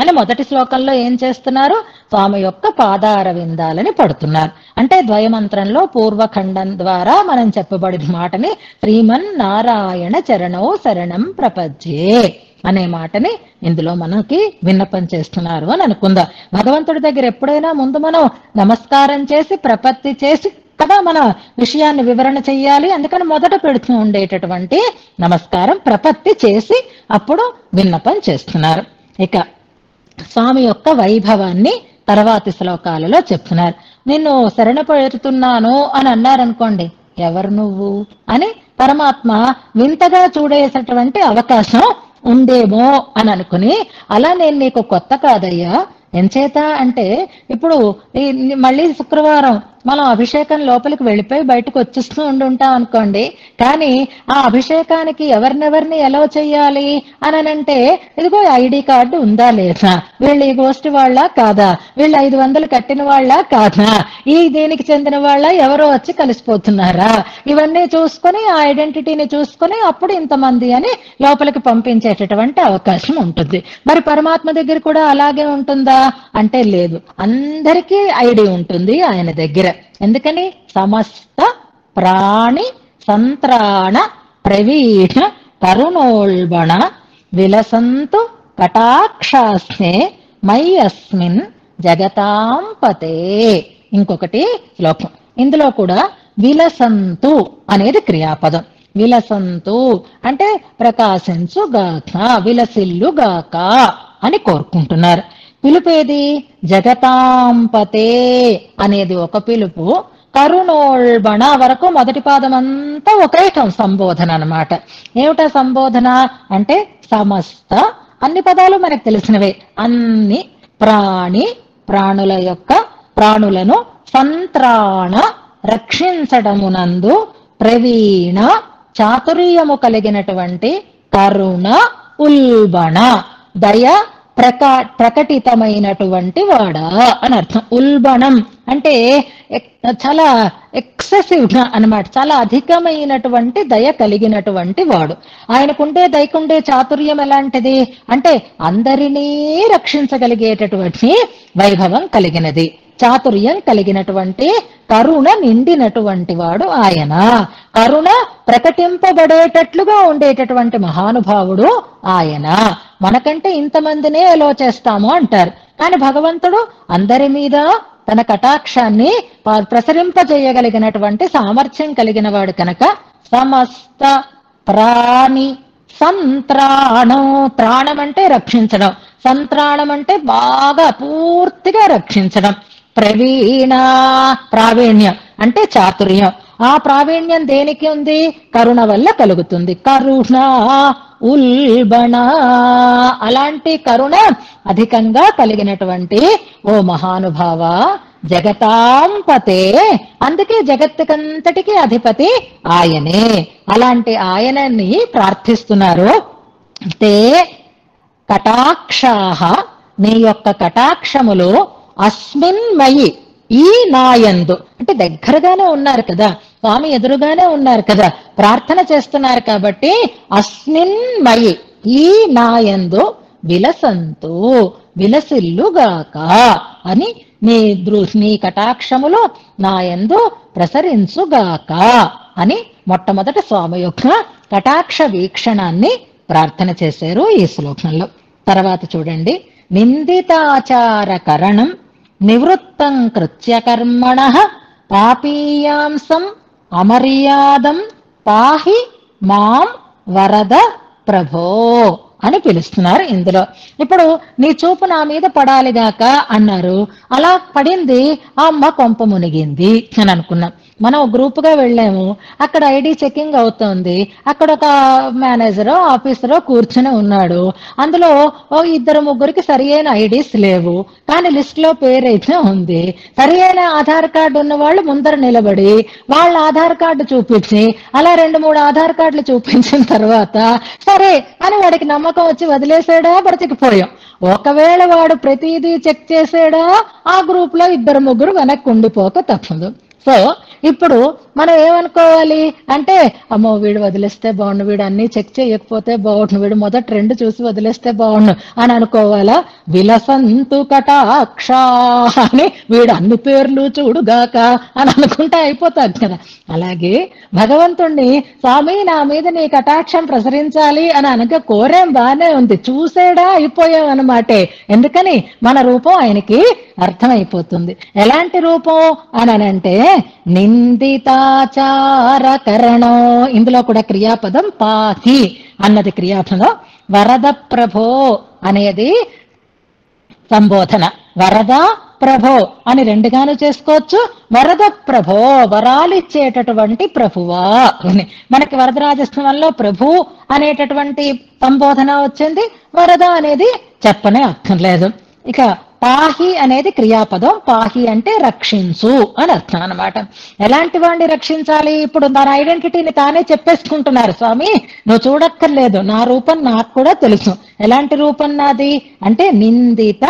S1: అని మొదటి శ్లోకంలో ఏం చేస్తున్నారు? స్వామి యొక్క పాదార విందాలని పడుతున్నారు. అంటే ద్వయమంత్రంలో పూర్వఖండం ద్వారా మనం చెప్పబడిన మాటని శ్రీమన్నారాయణ చరణో శరణం ప్రపజ్యే అనే మాటని ఇందులో మనకి విన్నపం చేస్తున్నారు అని అనుకుందాం. భగవంతుడి దగ్గర ఎప్పుడైనా ముందు మనం నమస్కారం చేసి ప్రపత్తి చేసి కదా మన విషయాన్ని వివరణ చెయ్యాలి. అందుకని మొదట పెడుతూ ఉండేటటువంటి నమస్కారం ప్రపత్తి చేసి అప్పుడు విన్నపం చేస్తున్నారు. ఇక స్వామి యొక్క వైభవాన్ని తర్వాతి శ్లోకాలలో చెప్తున్నారు. నిన్ను శరణ పెడుతున్నాను అని అన్నారనుకోండి, ఎవరు నువ్వు అని పరమాత్మ వింతగా చూడేసేటువంటి అవకాశం ఉందేమో అని అనుకుని, అలా నేను నీకు కొత్త కాదయ్యా. ఎంచేత అంటే ఇప్పుడు మళ్ళీ శుక్రవారం మనం అభిషేకం లోపలికి వెళ్ళిపోయి బయటకు వచ్చేస్తూ ఉంటాం అనుకోండి. కానీ ఆ అభిషేకానికి ఎవరినెవరిని ఎలా చెయ్యాలి అని అంటే, ఇదిగో ఐడి కార్డు ఉందా లేదా, వీళ్ళు ఈ గోష్ఠి వాళ్ళ కాదా, వీళ్ళు 500 కట్టిన వాళ్ళ కాదా, ఈ దీనికి చెందిన వాళ్ళ ఎవరో వచ్చి కలిసిపోతున్నారా, ఇవన్నీ చూసుకొని ఆ ఐడెంటిటీని చూసుకొని అప్పుడు ఇంతమంది అని లోపలికి పంపించేటటువంటి అవకాశం ఉంటుంది. మరి పరమాత్మ దగ్గర కూడా అలాగే ఉంటుందా అంటే లేదు, అందరికీ ఐడి ఉంటుంది ఆయన దగ్గర. ఎందుకని? సమస్త ప్రాణి సంత్రాణ ప్రవీణ తరుణోల్బణ విలసంతు కటాక్షాస్నే మై అస్మిన్ జగతాం పతే. ఇంకొకటి శ్లోకం, ఇందులో కూడా విలసంతు అనేది క్రియాపదం. విలసంతు అంటే ప్రకాశించుగాక, విలసిల్లుగాక అని కోరుకుంటున్నారు. పిలుపేది? జగతాంపతే అనేది ఒక పిలుపు. కరుణోల్బణ వరకు మొదటి పాదం అంతా ఒకే సంబోధన అన్నమాట. ఏమిటా సంబోధన అంటే సమస్త, అన్ని పదాలు మనకు తెలిసినవే, అన్ని ప్రాణుల యొక్క ప్రాణులను సంత్రాణ రక్షించడమునందు ప్రవీణ చాతుర్యము కలిగినటువంటి కరుణ ఉల్బణ దయ ప్రకటితమైనటువంటి వాడా అని అర్థం. ఉల్బణం అంటే చాలా ఎక్సెసివ్ గా అన్నమాట, చాలా అధికమైనటువంటి దయ కలిగినటువంటి వాడు. ఆయనకుండే దయకుండే చాతుర్యం ఎలాంటిది అంటే అందరినీ రక్షించగలిగేటటువంటి వైభవం కలిగినది, చాతుర్యం కలిగినటువంటి, కరుణ నిండినటువంటి వాడు ఆయన. కరుణ ప్రకటింపబడేటట్లుగా ఉండేటటువంటి మహానుభావుడు ఆయన. మనకంటే ఇంతమందినే ఎలా చేస్తాము అంటారు, కానీ భగవంతుడు అందరి మీద తన కటాక్షాన్ని ప్రసరింపజేయగలిగినటువంటి సామర్థ్యం కలిగిన వాడు కనుక సమస్త ప్రాణి సంత్రాణం, త్రాణం అంటే రక్షించడం, సంత్రాణం అంటే బాగా పూర్తిగా రక్షించడం, ప్రవీణ ప్రావీణ్యం అంటే చాతుర్యం. ఆ ప్రావీణ్యం దేనికి ఉంది? కరుణ వల్ల కలుగుతుంది. కరుణ ఉల్బణ, అలాంటి కరుణ అధికంగా కలిగినటువంటి ఓ మహానుభావ, జగతాంపతే, అందుకే జగత్తుకంతటికి అధిపతి ఆయనే. అలాంటి ఆయనని ప్రార్థిస్తున్నారు. తే కటాక్షాః, నీ యొక్క కటాక్షములు అస్మిన్మయి, ఈ నాయందు, అంటే దగ్గరగానే ఉన్నారు కదా, స్వామి ఎదురుగానే ఉన్నారు కదా, ప్రార్థన చేస్తున్నారు కాబట్టి అస్మిన్మయి, ఈ నాయందు విలసంతు, విలసిల్లుగాక అని, నీ కటాక్షములు నాయందు ప్రసరించుగాక అని మొట్టమొదట స్వామి యొక్క కటాక్ష వీక్షణాన్ని ప్రార్థన చేశారు ఈ శ్లోకంలో. తర్వాత చూడండి, నిందితాచారకరణం నివృత్తం కృత్యకర్మణః పాపీయాంసం అమర్యాదం పాహి మాం వరద ప్రభో అని పిలుస్తున్నారు ఇందులో. ఇప్పుడు నీ చూపు నా మీద పడాలిగాక అన్నారు. అలా పడింది, ఆ అమ్మ కొంప మునిగింది అని అనుకున్నాం. మనం గ్రూప్ గా వెళ్ళాము, అక్కడ ఐడి చెకింగ్ అవుతోంది, అక్కడ ఒక మేనేజరో ఆఫీసరో కూర్చుని ఉన్నాడు. అందులో ఇద్దరు ముగ్గురికి సరి అయిన ఐడీస్ లేవు, కానీ లిస్ట్ లో పేరైతే ఉంది. సరి అయిన ఆధార్ కార్డు ఉన్న వాళ్ళు ముందర నిలబడి వాళ్ళ ఆధార్ కార్డు చూపించి, అలా 2-3 ఆధార్ కార్డులు చూపించిన తర్వాత సరే అని వాడికి నమ్మకం వచ్చి వదిలేసాడా, బ్రతికిపోయాం. ఒకవేళ వాడు ప్రతిదీ చెక్ చేసాడా, ఆ గ్రూప్ లో 2-3 వెనక్కి ఉండిపోక తప్పదు. సో ఇప్పుడు మనం ఏమనుకోవాలి అంటే, అమ్మో వీడు వదిలేస్తే బాగుండు, వీడు అన్ని చెక్ చేయకపోతే బాగుండు, వీడు మొదటి 2 చూసి వదిలేస్తే బాగుండు అని అనుకోవాలా? విలసంతు కటాక్ష అని వీడు అన్ని పేర్లు చూడుగాక అని అనుకుంటే అయిపోతాడు కదా. అలాగే భగవంతుణ్ణి, స్వామి నా మీద నీ కటాక్షం ప్రసరించాలి అని అనక కోరేం బానే ఉంది, చూసేడా అయిపోయాం అన్నమాటే. ఎందుకని మన రూపం ఆయనకి అర్థమైపోతుంది. ఎలాంటి రూపం అనంటే నిందితాచారకరణం, ఇందులో కూడా క్రియాపదం పాహి అన్నది క్రియాపదం, వరద ప్రభో అనేది సంబోధన. వరద ప్రభో అని 2గాను చేసుకోవచ్చు. వరద ప్రభో, వరాలిచ్చేటటువంటి ప్రభువా అని. మనకి వరదరాజస్వంలో ప్రభు అనేటటువంటి సంబోధన వచ్చింది, వరద అనేది చెప్పనే అర్థం లేదు. ఇక పాహి అనేది క్రియాపదం, పాహి అంటే రక్షించు అని అర్థం అనమాట. ఎలాంటి వాడిని రక్షించాలి? ఇప్పుడు తన ఐడెంటిటీని తానే చెప్పేసుకుంటున్నారు, స్వామి నువ్వు చూడక్కర్లేదు, నా రూపం నాకు కూడా తెలుసు. ఎలాంటి రూపం నాది అంటే నిందిత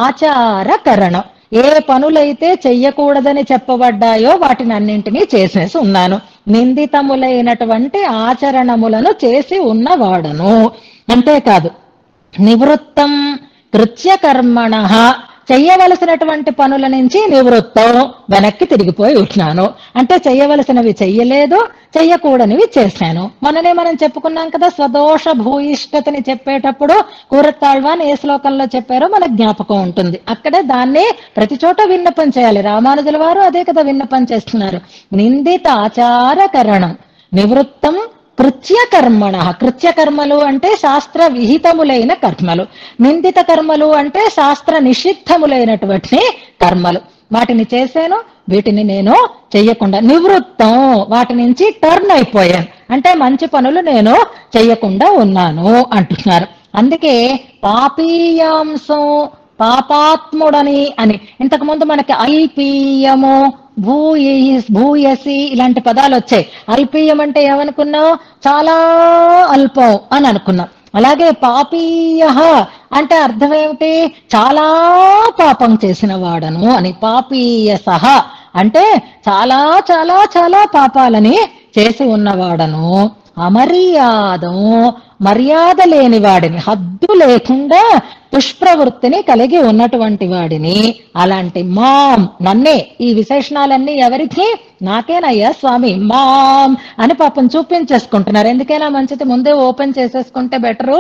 S1: ఆచారకరణం. ఏ పనులైతే చెయ్యకూడదని చెప్పబడ్డాయో వాటిని అన్నింటినీ చేసేసి ఉన్నాను. నిందితములైనటువంటి ఆచరణములను చేసి ఉన్నవాడను. అంతేకాదు, నివృత్తం కృత్యకర్మణ, చెయ్యవలసినటువంటి పనుల నుంచి నివృత్తం, వెనక్కి తిరిగిపోయి ఉంటున్నాను. అంటే చెయ్యవలసినవి చెయ్యలేదు, చెయ్యకూడనివి చేశాను. మొన్ననే మనం చెప్పుకున్నాం కదా, స్వదోష భూయిష్టతని చెప్పేటప్పుడు కూరత్తాళ్వాన్ ఏ శ్లోకంలో చెప్పారో మనకు జ్ఞాపకం ఉంటుంది. అక్కడే దాన్ని ప్రతి చోట విన్నపం చేయాలి. రామానుజుల వారు అదే కదా విన్నపం చేస్తున్నారు. నిందిత ఆచారకరణం నివృత్తం కృత్యకర్మణ. కృత్యకర్మలు అంటే శాస్త్ర విహితములైన కర్మలు, నిందిత కర్మలు అంటే శాస్త్ర నిషిద్ధములైనటువంటి కర్మలు. వాటిని చేశాను, వీటిని నేను చెయ్యకుండా నివృత్తం, వాటి నుంచి టర్న్ అయిపోయాను, అంటే మంచి పనులు నేను చెయ్యకుండా ఉన్నాను అంటున్నారు. అందుకే పాపీయాంశం, పాపాత్ముడని అని. ఇంతకుముందు మనకి అల్పీయము, భూయసి ఇలాంటి పదాలు వచ్చాయి. అల్పీయం అంటే ఏమనుకున్నావు? చాలా అల్పం అని అనుకున్నాం. అలాగే పాపీయ అంటే అర్థం ఏమిటి? చాలా పాపం చేసిన వాడను అని. పాపీయ సహ అంటే చాలా చాలా చాలా పాపాలని చేసి ఉన్నవాడను. అమర్యాదం, మర్యాద లేని వాడిని, హద్దు లేకుండా దుష్ప్రవృత్తిని కలిగి ఉన్నటువంటి వాడిని. అలాంటి మాం, నన్నే. ఈ విశేషణాలన్నీ ఎవరికి? నాకేనయ్యా స్వామి, మాం అని పాపం చూపించేసుకుంటున్నారు. ఎందుకైనా మంచిది ముందే ఓపెన్ చేసేసుకుంటే బెటరు,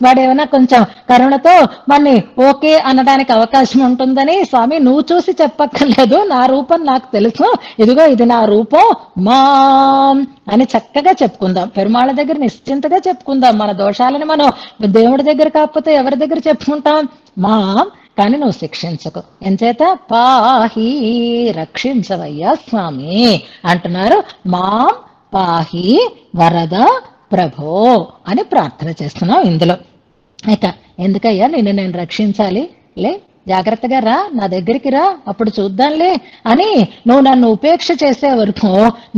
S1: వాడేమైనా కొంచెం కరుణతో మన్ని ఓకే అనడానికి అవకాశం ఉంటుందని. స్వామి నువ్వు చూసి చెప్పక్కర్లేదు, నా రూపం నాకు తెలుసు, ఇదిగో ఇది నా రూపం మాం అని చక్కగా చెప్పుకుందాం. పెరుమాళ్ళ దగ్గర నిశ్చింతగా చెప్పుకుందాం. మన దోషాలని మనం దేవుడి దగ్గర కాకపోతే ఎవరి దగ్గర చెప్పుకుంటాం? మాం కానీ నువ్వు శిక్షించకు. ఎంచేత పాహి రక్షించవయ్యా స్వామి అంటున్నారు. మాం పాహి వరద ప్రభో అని ప్రార్థన చేస్తున్నావు ఇందులో. ఇక ఎందుకయ్యా నేను రక్షించాలి, లే జాగ్రత్తగా రా, నా దగ్గరికి రా, అప్పుడు చూద్దాంలే అని నువ్వు నన్ను ఉపేక్ష చేసే వరకు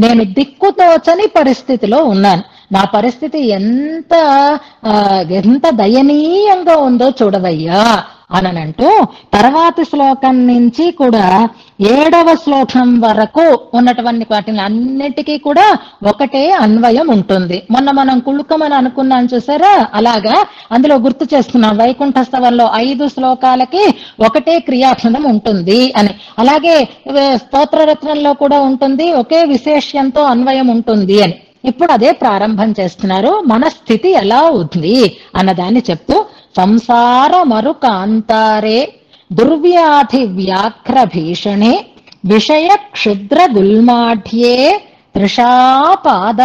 S1: నేను దిక్కుతోచని పరిస్థితిలో ఉన్నాను. నా పరిస్థితి ఎంత దయనీయంగా ఉందో చూడవయ్యా అనంటూ తర్వాతి శ్లోకం నుంచి కూడా 7వ శ్లోకం వరకు ఉన్నటువంటి వాటిని అన్నిటికీ కూడా ఒకటే అన్వయం ఉంటుంది. మొన్న మనం కుళ్ళుకమని అనుకున్నాం చూసారా, అలాగా అందులో గుర్తు చేసుకున్నాం. వైకుంఠస్తవంలో 5 శ్లోకాలకి ఒకటే క్రియాపదం ఉంటుంది అని. అలాగే స్తోత్రరత్నంలో కూడా ఉంటుంది, ఒకే విశేష్యంతో అన్వయం ఉంటుంది అని. ఇప్పుడు అదే ప్రారంభం చేస్తున్నారు. మన స్థితి ఎలా ఉంది అన్నదాన్ని చెప్తూ, సంసార మరు కాంతారే దుర్వ్యాధి వ్యాఘ్ర భీషణే విషయ క్షుద్ర గుల్మాఢ్యే త్రిషాపాదపశాలిని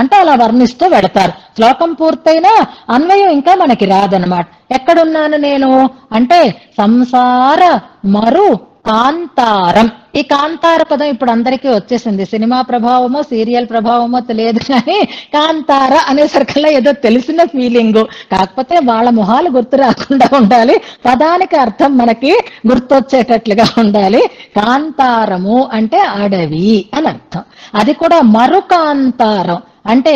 S1: అంటే అలా వర్ణిస్తూ వెడతారు. శ్లోకం పూర్తయినా అన్వయం ఇంకా మనకి రాదనమాట. ఎక్కడున్నాను నేను అంటే సంసార మరు కాంతారం. ఈ కాంతార పదం ఇప్పుడు అందరికీ వచ్చేసింది. సినిమా ప్రభావమో సీరియల్ ప్రభావమో తెలియదు, కానీ కాంతార అనేసరికల్లా ఏదో తెలిసిన ఫీలింగ్. కాకపోతే వాళ్ళ మొహాలు గుర్తు రాకుండా ఉండాలి, పదానికి అర్థం మనకి గుర్తొచ్చేటట్లుగా ఉండాలి. కాంతారము అంటే అడవి అని అర్థం. అది కూడా మరు కాంతారం అంటే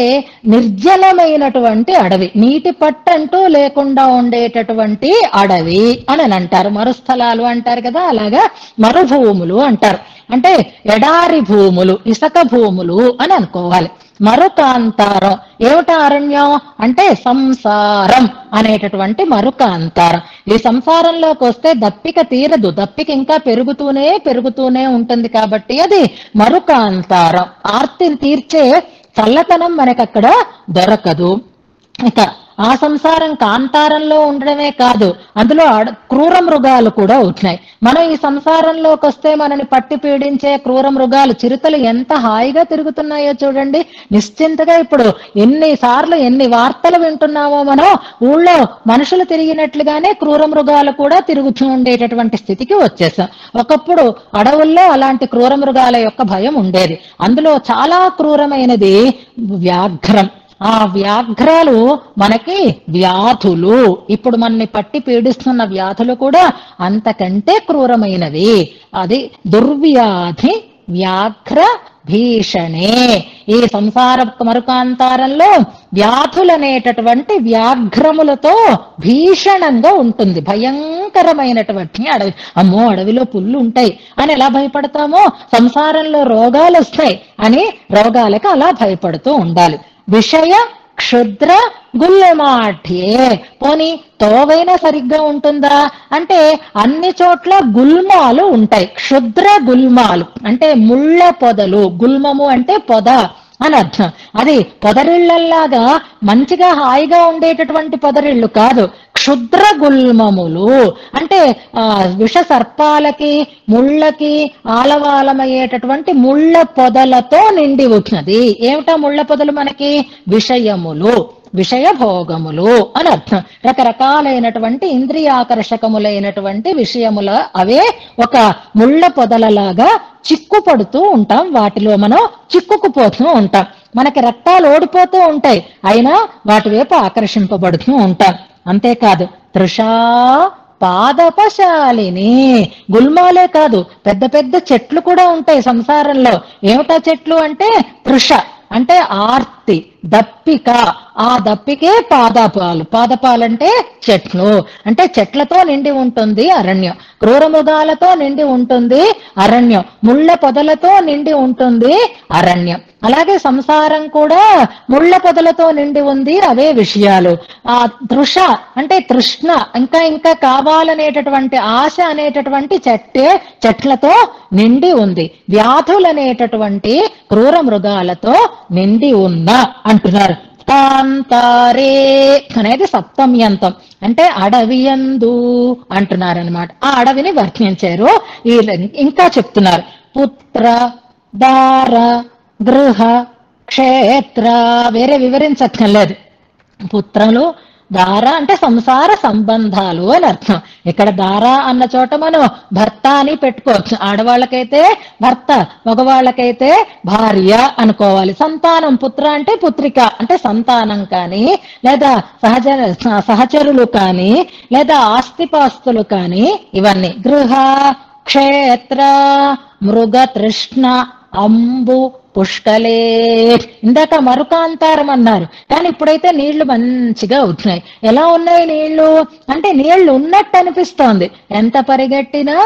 S1: నిర్జలమైనటువంటి అడవి, నీటి పట్టంటూ లేకుండా ఉండేటటువంటి అడవి అని అంటారు. మరుస్థలాలు అంటారు కదా, అలాగా మరుభూములు అంటారు. అంటే ఎడారి భూములు, ఇసుక భూములు అని అనుకోవాలి. మరుకాంతారం ఏమిటా అరణ్యం అంటే సంసారం అనేటటువంటి మరుకాంతారం. ఈ సంసారంలోకి వస్తే దప్పిక తీరదు, దప్పిక ఇంకా పెరుగుతూనే ఉంటుంది. కాబట్టి అది మరుకాంతారం. ఆర్తిని తీర్చే చల్లతనం మనకక్కడ దొరకదు. ఇక ఆ సంసారం కాంతారంలో ఉండడమే కాదు, అందులో క్రూర మృగాలు కూడా ఉంటున్నాయి. మనం ఈ సంసారంలోకి వస్తే మనని పట్టి పీడించే క్రూర మృగాలు, చిరుతలు ఎంత హాయిగా తిరుగుతున్నాయో చూడండి. నిశ్చింతగా ఇప్పుడు ఎన్ని వార్తలు వింటున్నామో మనం. ఊళ్ళో మనుషులు తిరిగినట్లుగానే క్రూర మృగాలు కూడా తిరుగుతూ ఉండేటటువంటి స్థితికి వచ్చేసాం. ఒకప్పుడు అడవుల్లో అలాంటి క్రూర మృగాల యొక్క భయం ఉండేది. అందులో చాలా క్రూరమైనది వ్యాఘ్రం. ఆ వ్యాఘ్రాలు మనకి వ్యాధులు, ఇప్పుడు మనని పట్టి పీడిస్తున్న వ్యాధులు కూడా అంతకంటే క్రూరమైనవి. అది దుర్వ్యాధి వ్యాఘ్ర భీషణే. ఈ సంసార మరుకాంతారంలో వ్యాధులనేటటువంటి వ్యాఘ్రములతో భీషణంగా ఉంటుంది. భయంకరమైనటువంటి అడవి. అమ్మో అడవిలో పుల్లు ఉంటాయి అని ఎలా భయపడతామో, సంసారంలో రోగాలు వస్తాయి అని రోగాలకు అలా భయపడుతూ ఉండాలి. విషయ క్షుద్ర గుల్మాఠ్యే. పోనీ తోవైనా సరిగ్గా ఉంటుందా అంటే అన్ని చోట్ల గుల్మాలు ఉంటాయి. క్షుద్ర గుల్మాలు అంటే ముళ్ళ పొదలు. గుల్మము అంటే పొద అని అర్థం. అది పొదరిళ్లలాగా మంచిగా హాయిగా ఉండేటటువంటి పొదరిళ్లు కాదు, క్షుద్ర గుల్మములు అంటే విష సర్పాలకి ముళ్ళకి ఆలవాలమయ్యేటటువంటి ముళ్ళ పొదలతో నిండి ఉన్నది. ఏమిటా ముళ్ళ పొదలు మనకి? విషయములు, విషయ భోగములు అని అర్థం. రకరకాలైనటువంటి ఇంద్రియాకర్షకములైనటువంటి విషయముల అవే ఒక ముళ్ళ పొదలలాగా చిక్కుపడుతూ ఉంటాం. వాటిలో మనం చిక్కుకుపోతూ ఉంటాం. మనకి రక్తాలు ఓడిపోతూ ఉంటాయి, అయినా వాటి వైపు ఆకర్షింపబడుతూ ఉంటాం. అంతేకాదు తృషా పాదపశాలిని. గుల్మాలే కాదు, పెద్ద పెద్ద చెట్లు కూడా ఉంటాయి సంసారంలో. ఏమిటా చెట్లు అంటే తృష అంటే ఆర్తి, దప్పిక. ఆ దప్పికే పాదపాలు. పాదపాలంటే చెట్లు, అంటే చెట్లతో నిండి ఉంటుంది అరణ్యం. క్రూరమృగాలతో నిండి ఉంటుంది అరణ్యం. ముళ్ళ పొదలతో నిండి ఉంటుంది అరణ్యం. అలాగే సంసారం కూడా ముళ్ళ పొదలతో నిండి ఉంది. అవే విషయాలు. ఆ తృష అంటే తృష్ణ, ఇంకా ఇంకా కావాలనేటటువంటి ఆశ అనేటటువంటి చెట్లతో నిండి ఉంది. వ్యాధులనేటటువంటి క్రూర మృగాలతో నిండి ఉన్న అంటున్నారు. కాంతారే అనేది సప్తమ్యంతం అంటే అడవియందు అంటున్నారు అనమాట. ఆ అడవిని వర్ణించారు. ఇంకా చెప్తున్నారు పుత్ర దార గృహ క్షేత్ర. వేరే వివరించక్కర్లేదు. పుత్రలు, దార అంటే సంసార సంబంధాలు అని అర్థం. ఇక్కడ దార అన్న చోట మనం భర్త అని పెట్టుకోవచ్చు. ఆడవాళ్ళకైతే భర్త, మగవాళ్ళకైతే భార్య అనుకోవాలి. సంతానం, పుత్ర అంటే పుత్రిక అంటే సంతానం కానీ, లేదా సహచరులు కానీ, లేదా ఆస్తిపాస్తులు కానీ, ఇవన్నీ గృహ, క్షేత్ర, మృగ, తృష్ణ, అంబు, పుష్కలే. ఇందాక మరుకాంతారం అన్నారు, కానీ ఇప్పుడైతే నీళ్లు మంచిగా అవుతున్నాయి. ఎలా ఉన్నాయి నీళ్లు అంటే నీళ్లు ఉన్నట్టు అనిపిస్తోంది. ఎంత పరిగెట్టినా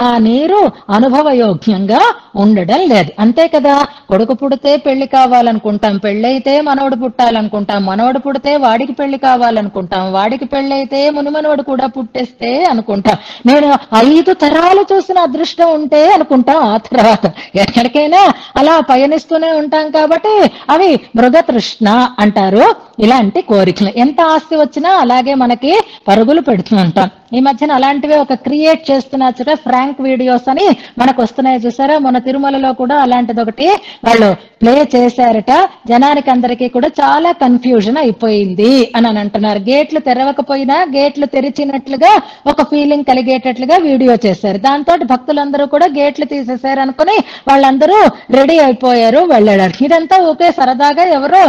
S1: ఆ నీరు అనుభవయోగ్యంగా ఉండడం లేదు. అంతే కదా, కొడుకు పుడితే పెళ్లి కావాలనుకుంటాం, పెళ్ళైతే మనవడు పుట్టాలనుకుంటాం, మనవడు పుడితే వాడికి పెళ్లి కావాలనుకుంటాం, వాడికి పెళ్ళైతే మునిమనవడు కూడా పుట్టేస్తే అనుకుంటాం. నేను 5 తరాలు చూసిన అదృష్టం ఉంటే అనుకుంటాం. ఆ తర్వాత ఎక్కడికైనా అలా పయనిస్తూనే ఉంటాం కాబట్టి అవి మృగతృష్ణ అంటారు. ఇలాంటి కోరికలు ఎంత ఆస్తి వచ్చినా అలాగే మనకి పరుగులు పెడుతూ ఉంటాం. ఈ మధ్యన అలాంటివి ఒక క్రియేట్ చేస్తున్నారు చూడ, ఫ్రాంక్ వీడియోస్ అని మనకు వస్తున్నాయి చూసారా. మన తిరుమలలో కూడా అలాంటిది ఒకటి వాళ్ళు ప్లే చేశారట. జనానికి అందరికీ కూడా చాలా కన్ఫ్యూజన్ అయిపోయింది అని అంటున్నారు. గేట్లు తెరవకపోయినా గేట్లు తెరిచినట్లుగా ఒక ఫీలింగ్ కలిగేటట్లుగా వీడియో చేశారు. దాంతో భక్తులందరూ కూడా గేట్లు తీసేశారు అనుకుని వాళ్ళందరూ రెడీ అయిపోయారు వెళ్ళడానికి. ఇదంతా ఒకే సరదాగా ఎవరో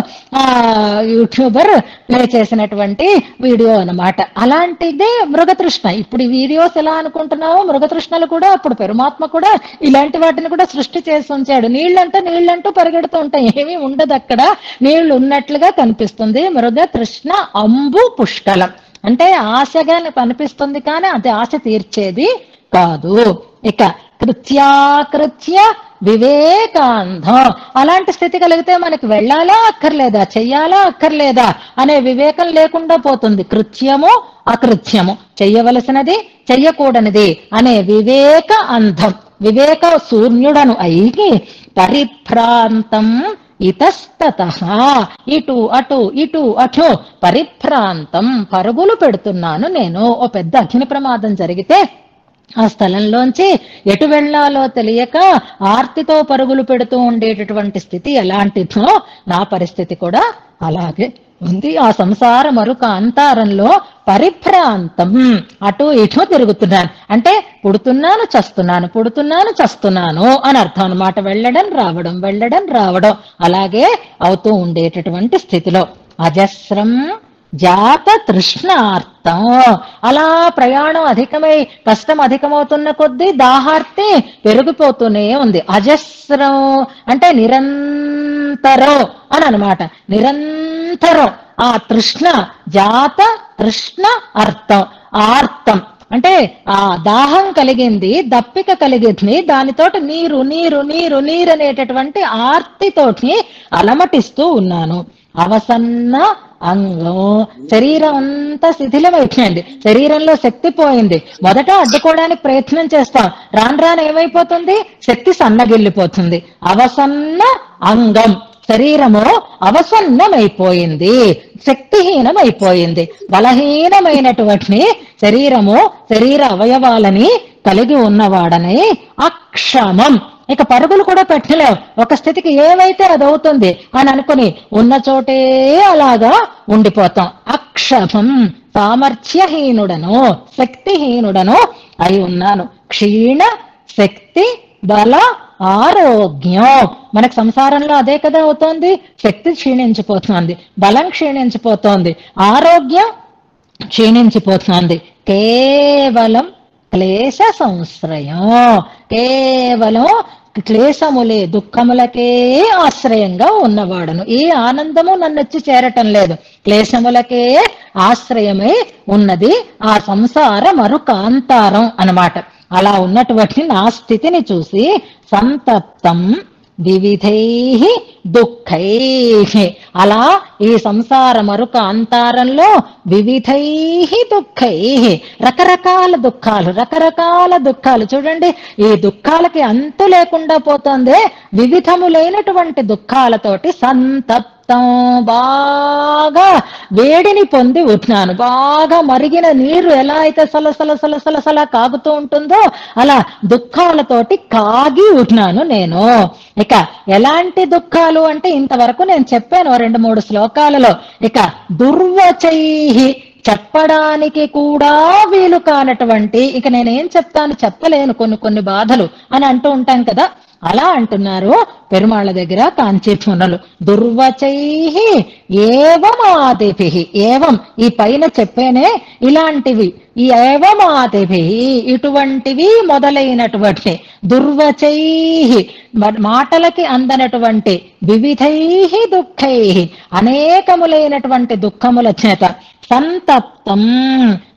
S1: యూట్యూబర్ ప్లే చేసినటువంటి వీడియో అన్నమాట. అలాంటిదే మృగతృష్ణ. ఇప్పుడు ఈ వీడియోస్ ఎలా అనుకుంటున్నామో మృగతృష్ణలు కూడా అప్పుడు పరమాత్మ కూడా ఇలాంటి వాటిని కూడా సృష్టి చేసి ఉంచాడు. నీళ్ళంటూ పరిగెడుతూ ఉంటాయి, ఏమీ ఉండదు అక్కడ, నీళ్లు ఉన్నట్లుగా కనిపిస్తుంది. మృగతృష్ణ, అంబు, పుష్కలం అంటే ఆశగా కనిపిస్తుంది కానీ అది ఆశ తీర్చేది కాదు. ఇక కృత్యాకృత్య వివేకాంధం, అలాంటి స్థితి కలిగితే మనకి వెళ్ళాలా అక్కర్లేదా, చెయ్యాలా అక్కర్లేదా అనే వివేకం లేకుండా పోతుంది. కృత్యము అకృత్యము, చెయ్యవలసినది చెయ్యకూడనిది అనే వివేక అంధం, వివేక శూన్యుడను అయి పరిభ్రాంతం ఇతస్తతః, ఇటు అటు ఇటు అటు పరిభ్రాంతం, పరుగులు పెడుతున్నాను నేను. ఓ పెద్ద అగ్ని ప్రమాదం జరిగితే ఆ స్థలంలోంచి ఎటు వెళ్లాలో తెలియక ఆర్తితో పరుగులు పెడుతూ ఉండేటటువంటి స్థితి ఎలాంటిదో నా పరిస్థితి కూడా అలాగే ఉంది. ఆ సంసార మరుక అంతారంలో పరిభ్రాంతం, అటు ఇటు తిరుగుతున్నాను అంటే పుడుతున్నాను చస్తున్నాను, పుడుతున్నాను చస్తున్నాను అని అర్థం అనమాట. వెళ్ళడం రావడం, వెళ్ళడం రావడం అలాగే అవుతూ ఉండేటటువంటి స్థితిలో అజస్రం జాత తృష్ణార్థం, అలా ప్రయాణం అధికమై కష్టం అధికమవుతున్న కొద్దీ దాహార్తి పెరిగిపోతూనే ఉంది. అజస్రం అంటే నిరంతరం అని అనమాట, నిరంతరం. ఆ తృష్ణ, జాత తృష్ణ అర్థం, ఆర్తం అంటే ఆ దాహం కలిగింది, దప్పిక కలిగింది, దానితోటి నీరు నీరు నీరు నీరు అనేటటువంటి ఆర్తితోటి అలమటిస్తూ ఉన్నాను. అవసన్న అంగం, శరీరం అంతా శిథిలమైపోయింది, శరీరంలో శక్తి పోయింది. మొదట అడ్డుకోవడానికి ప్రయత్నం చేస్తాం, రాను రాను ఏమైపోతుంది, శక్తి సన్నగిల్లిపోతుంది. అవసన్న అంగం, శరీరము అవసన్నమైపోయింది, శక్తిహీనమైపోయింది. బలహీనమైనటువంటి శరీరము, శరీర అవయవాలని కలిగి ఉన్నవాడని అక్షమం. ఇక పరుగులు కూడా పెట్టలేవు, ఒక స్థితికి ఏవైతే అది అవుతుంది అని అనుకుని ఉన్న చోటే అలాగా ఉండిపోతాం. అక్షమం, సామర్థ్యహీనుడను, శక్తిహీనుడను అయి ఉన్నాను. క్షీణ శక్తి బల ఆరోగ్యం, మనకు సంసారంలో అదే కదా అవుతోంది. శక్తి క్షీణించిపోతుంది, బలం క్షీణించిపోతోంది, ఆరోగ్యం క్షీణించిపోతుంది. కేవలం క్లేశ సంశ్రయం, కేవలం క్లేశములే దుఃఖములకే ఆశ్రయంగా ఉన్నవాడను. ఏ ఆనందము నన్ను వచ్చి చేరటం లేదు, క్లేశములకే ఆశ్రయమై ఉన్నది ఆ సంసార మరుకాంతారం అన్నమాట. అలా ఉన్నటువంటి నా స్థితిని చూసి సంతప్తం వివిధై దుఃఖై, అలా ఈ సంసార మరుక అంతారంలో వివిధై దుఃఖై, రకరకాల దుఃఖాలు, రకరకాల దుఃఖాలు. చూడండి, ఈ దుఃఖాలకి అంతు లేకుండా పోతుంది. వివిధములైనటువంటి దుఃఖాలతోటి సంతప్త సంతప్తం బాగా వేడిని పొంది ఉంటున్నాను. బాగా మరిగిన నీరు ఎలా అయితే సలసల కాగుతూ ఉంటుందో అలా దుఃఖాలతోటి కాగి ఉంటున్నాను నేను. ఇక ఎలాంటి దుఃఖాలు అంటే ఇంతవరకు నేను చెప్పాను 2-3 శ్లోకాలలో. ఇక దుర్వచైహి చెప్పడానికి కూడా వీలు కానటువంటి, ఇక నేనేం చెప్తాను చెప్పలేను కొన్ని బాధలు అని అంటూ ఉంటాం కదా, అలా అంటున్నారు పెరుమాళ్ళ దగ్గర కాంచీపునలు. దుర్వచైహి ఏవమాదిభి, ఏవం ఈ పైన చెప్పేనే ఇలాంటివి, ఈ ఏవమాదిభి ఇటువంటివి మొదలైనటువంటి, దుర్వచైహి మాటలకి అందనటువంటి, వివిధైహి దుఃఖైహి అనేకములైనటువంటి దుఃఖముల చేత, సంతప్తం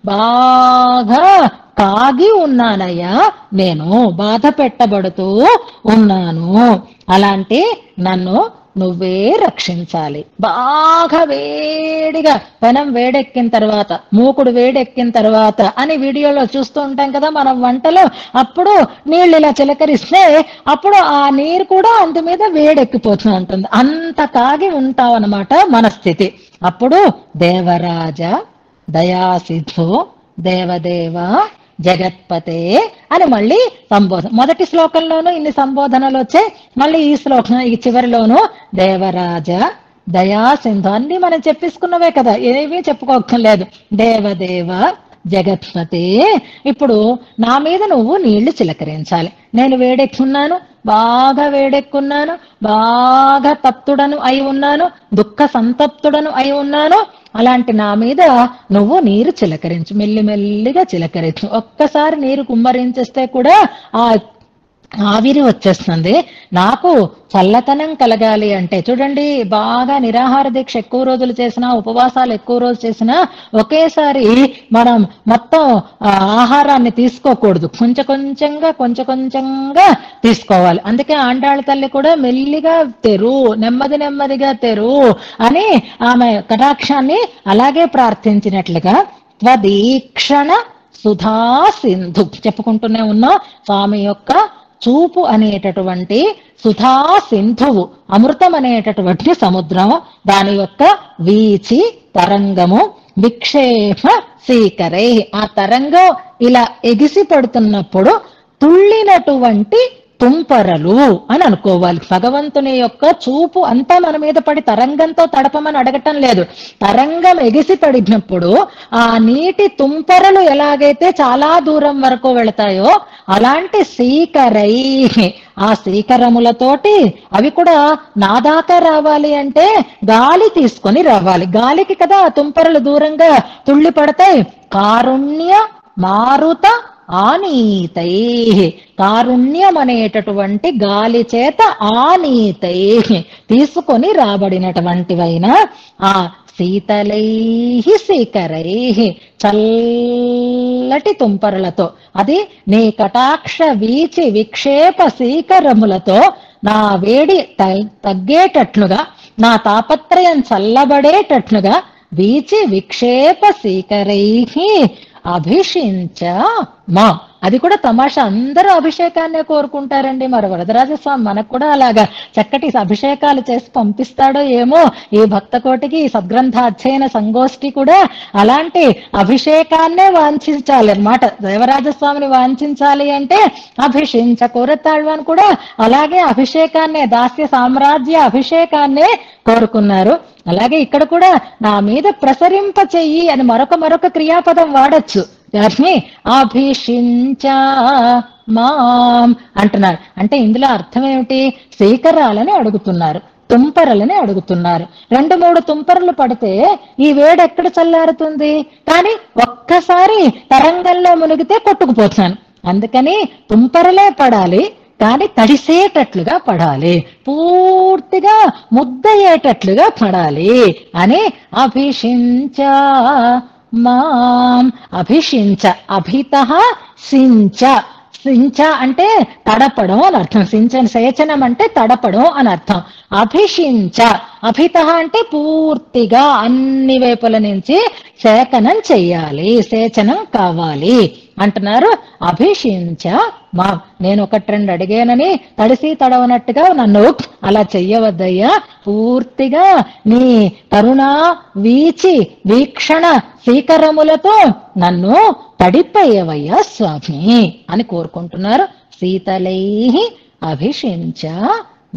S1: బాగా కాగి ఉన్నానయ్యా నేను, బాధ పెట్టబడుతూ ఉన్నాను. అలాంటి నన్ను నువ్వే రక్షించాలి. బాగా వేడిగా పెనం వేడెక్కిన తర్వాత, మూకుడు వేడెక్కిన తర్వాత అని వీడియోలో చూస్తూ ఉంటాం కదా మనం వంటలో. అప్పుడు నీళ్ళు ఇలా చిలకరిస్తే అప్పుడు ఆ నీరు కూడా అందు మీద వేడెక్కిపోతూ ఉంటుంది. అంత కాగి ఉంటాం అన్నమాట మన స్థితి. అప్పుడు దేవరాజ దయాసిద్ధు దేవదేవ జగత్పతే అని మళ్ళీ సంబోధన. మొదటి శ్లోకంలోనూ ఇన్ని సంబోధనలు వచ్చాయి, మళ్ళీ ఈ శ్లోకం ఈ చివరిలోనూ దేవరాజ దయా సింధు అన్ని మనం చెప్పేసుకున్నవే కదా, ఏమీ చెప్పుకోక్కర్లేదు. దేవదేవ జగత్పతే, ఇప్పుడు నా మీద నువ్వు నీళ్లు చిలకరించాలి. నేను వేడెక్కున్నాను, బాగా వేడెక్కున్నాను, బాగా తప్తుడను అయి ఉన్నాను, దుఃఖ సంతప్తుడను అయి ఉన్నాను. అలాంటి నా మీద నువ్వు నీరు చిలకరించు, మెల్లిమెల్లిగా చిలకరించు. ఒక్కసారి నీరు కుమ్మరించేస్తే కూడా ఆ ఆవిరి వచ్చేస్తుంది. నాకు చల్లతనం కలగాలి అంటే చూడండి, బాగా నిరాహార దీక్ష ఎక్కువ రోజులు చేసినా, ఉపవాసాలు ఎక్కువ రోజులు చేసినా ఒకేసారి మనం మొత్తం ఆహారాన్ని తీసుకోకూడదు. కొంచెం కొంచెంగా తీసుకోవాలి. అందుకే ఆండాళ్ళ తల్లి కూడా మెల్లిగా తెరు, నెమ్మదిగా తెరు అని ఆమె కటాక్షాన్ని అలాగే ప్రార్థించినట్లుగా త్వదీక్షణ సుధా సింధు చెప్పుకుంటూనే ఉన్నాం. స్వామి యొక్క చూపు అనేటటువంటి సుధా సింధువు, అమృతం అనేటటువంటి సముద్రం, దాని యొక్క వీచి తరంగము, విక్షేప సీకరై ఆ తరంగం ఇలా ఎగిసి పడుతున్నప్పుడు తుళ్ళినటువంటి తుంపరలు అని అనుకోవాలి. భగవంతుని యొక్క చూపు అంతా మన మీద పడి తరంగంతో తడపమని అడగటం లేదు. తరంగం ఎగిసి పడినప్పుడు ఆ నీటి తుంపరలు ఎలాగైతే చాలా దూరం వరకు వెళతాయో అలాంటి సీకరై, ఆ సీకరములతోటి అవి కూడా నా దాకా రావాలి అంటే గాలి తీసుకొని రావాలి. గాలికి కదా ఆ తుంపరలు దూరంగా తుళ్ళి పడతాయి. కారుణ్య మారుత ఆనీతై, కారుణ్యం అనేటటువంటి గాలి చేత ఆనీతై తీసుకొని రాబడినటువంటివైన ఆ శీతలై సీకరై చల్లటి తుంపరలతో, అది నీ కటాక్ష వీచి విక్షేప సీకరములతో నా వేడి తగ్గేటట్లుగా, నా తాపత్రయం చల్లబడేటట్లుగా వీచి విక్షేప సీకరై అభిషించ మా. అది కూడా తమాషా, అందరూ అభిషేకాన్నే కోరుకుంటారండి. మరి వరదరాజస్వామి మనకు కూడా అలాగా చక్కటి అభిషేకాలు చేసి పంపిస్తాడో ఏమో. ఈ భక్త కోటికి, ఈ సద్గ్రంథ అధ్యయన సంగోష్ఠి కూడా అలాంటి అభిషేకాన్నే వాంఛించాలి అన్నమాట. దేవరాజస్వామిని వాంఛించాలి అంటే అభిషించ. కోరతాళ్వాన్ కూడా అలాగే అభిషేకాన్నే, దాస్య సామ్రాజ్య అభిషేకాన్నే కోరుకున్నారు. అలాగే ఇక్కడ కూడా నా మీద ప్రసరింప చెయ్యి అని మరొక క్రియాపదం వాడచ్చు. దాన్ని అభిషించ మాం అంటున్నారు. అంటే ఇందులో అర్థం ఏమిటి? శీకరాలని అడుగుతున్నారు, తుంపరలని అడుగుతున్నారు. 2-3 తుంపరలు పడితే ఈ వేడి ఎక్కడ చల్లారుతుంది? కానీ ఒక్కసారి తరంగంలో మునిగితే కొట్టుకుపోతున్నాను. అందుకని తుంపరలే పడాలి, కానీ తడిసేటట్లుగా పడాలి, పూర్తిగా ముద్దయ్యేటట్లుగా పడాలి అని అభిషించ మాం. అభిషించ, అభిత సించ. సించ అంటే తడపడం అని అర్థం. సేచనం అంటే తడపడం అని అర్థం. అభిషించ, అభిత అంటే పూర్తిగా అన్ని వైపుల నుంచి సేకనం చెయ్యాలి, సేచనం కావాలి అంటున్నారు. అభిషించ మా నేను ఒకటి రెండు అడిగానని తడిసి తడవనట్టుగా నన్ను అలా చెయ్యవద్దయ్యా, పూర్తిగా నీ కరుణ వీచి వీక్షణ శీకరములతో నన్ను తడిపేయవయ్యా స్వామి అని కోరుకుంటున్నారు. శీతలై అభిషించ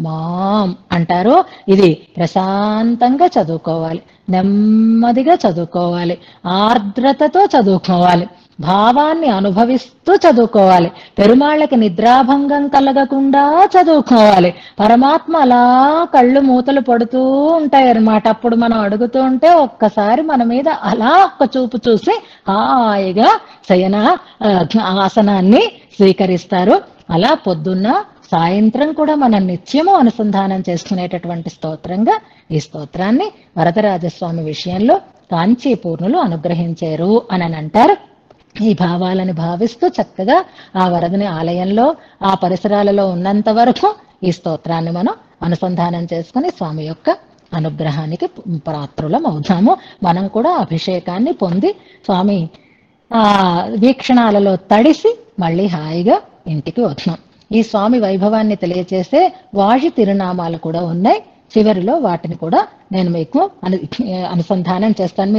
S1: మాం అంటారు. ఇది ప్రశాంతంగా చదువుకోవాలి, నెమ్మదిగా చదువుకోవాలి, ఆర్ద్రతతో చదువుకోవాలి, భావాన్ని అనుభవిస్తూ చదువుకోవాలి, పెరుమాళ్ళకి నిద్రాభంగం కలగకుండా చదువుకోవాలి. పరమాత్మ అలా కళ్ళు మూతలు పడుతూ ఉంటాయన్నమాట. అప్పుడు మనం అడుగుతూ ఉంటే ఒక్కసారి మన మీద అలా ఒక్క చూపు చూసి హాయిగా శయన ఆసనాన్ని స్వీకరిస్తారు. అలా పొద్దున్న సాయంత్రం కూడా మనం నిత్యము అనుసంధానం చేసుకునేటటువంటి స్తోత్రంగా ఈ స్తోత్రాన్ని వరదరాజస్వామి విషయంలో కాంచీపూర్ణులు అనుగ్రహించారు అని అంటారు. ఈ భావాలను భావిస్తూ చక్కగా ఆ వరదని ఆలయంలో ఆ పరిసరాలలో ఉన్నంత వరకు ఈ స్తోత్రాన్ని మనం అనుసంధానం చేసుకుని స్వామి యొక్క అనుగ్రహానికి పాత్రులం అవుతాము. మనం కూడా అభిషేకాన్ని పొంది స్వామి వీక్షణాలలో తడిసి మళ్ళీ హాయిగా ఇంటికి వస్తున్నాం. ఈ స్వామి వైభవాన్ని తెలియచేసే వాజి తిరునామాలు కూడా ఉన్నాయి. చివరిలో వాటిని కూడా నేను మీకు అనుసంధానం చేస్తాను.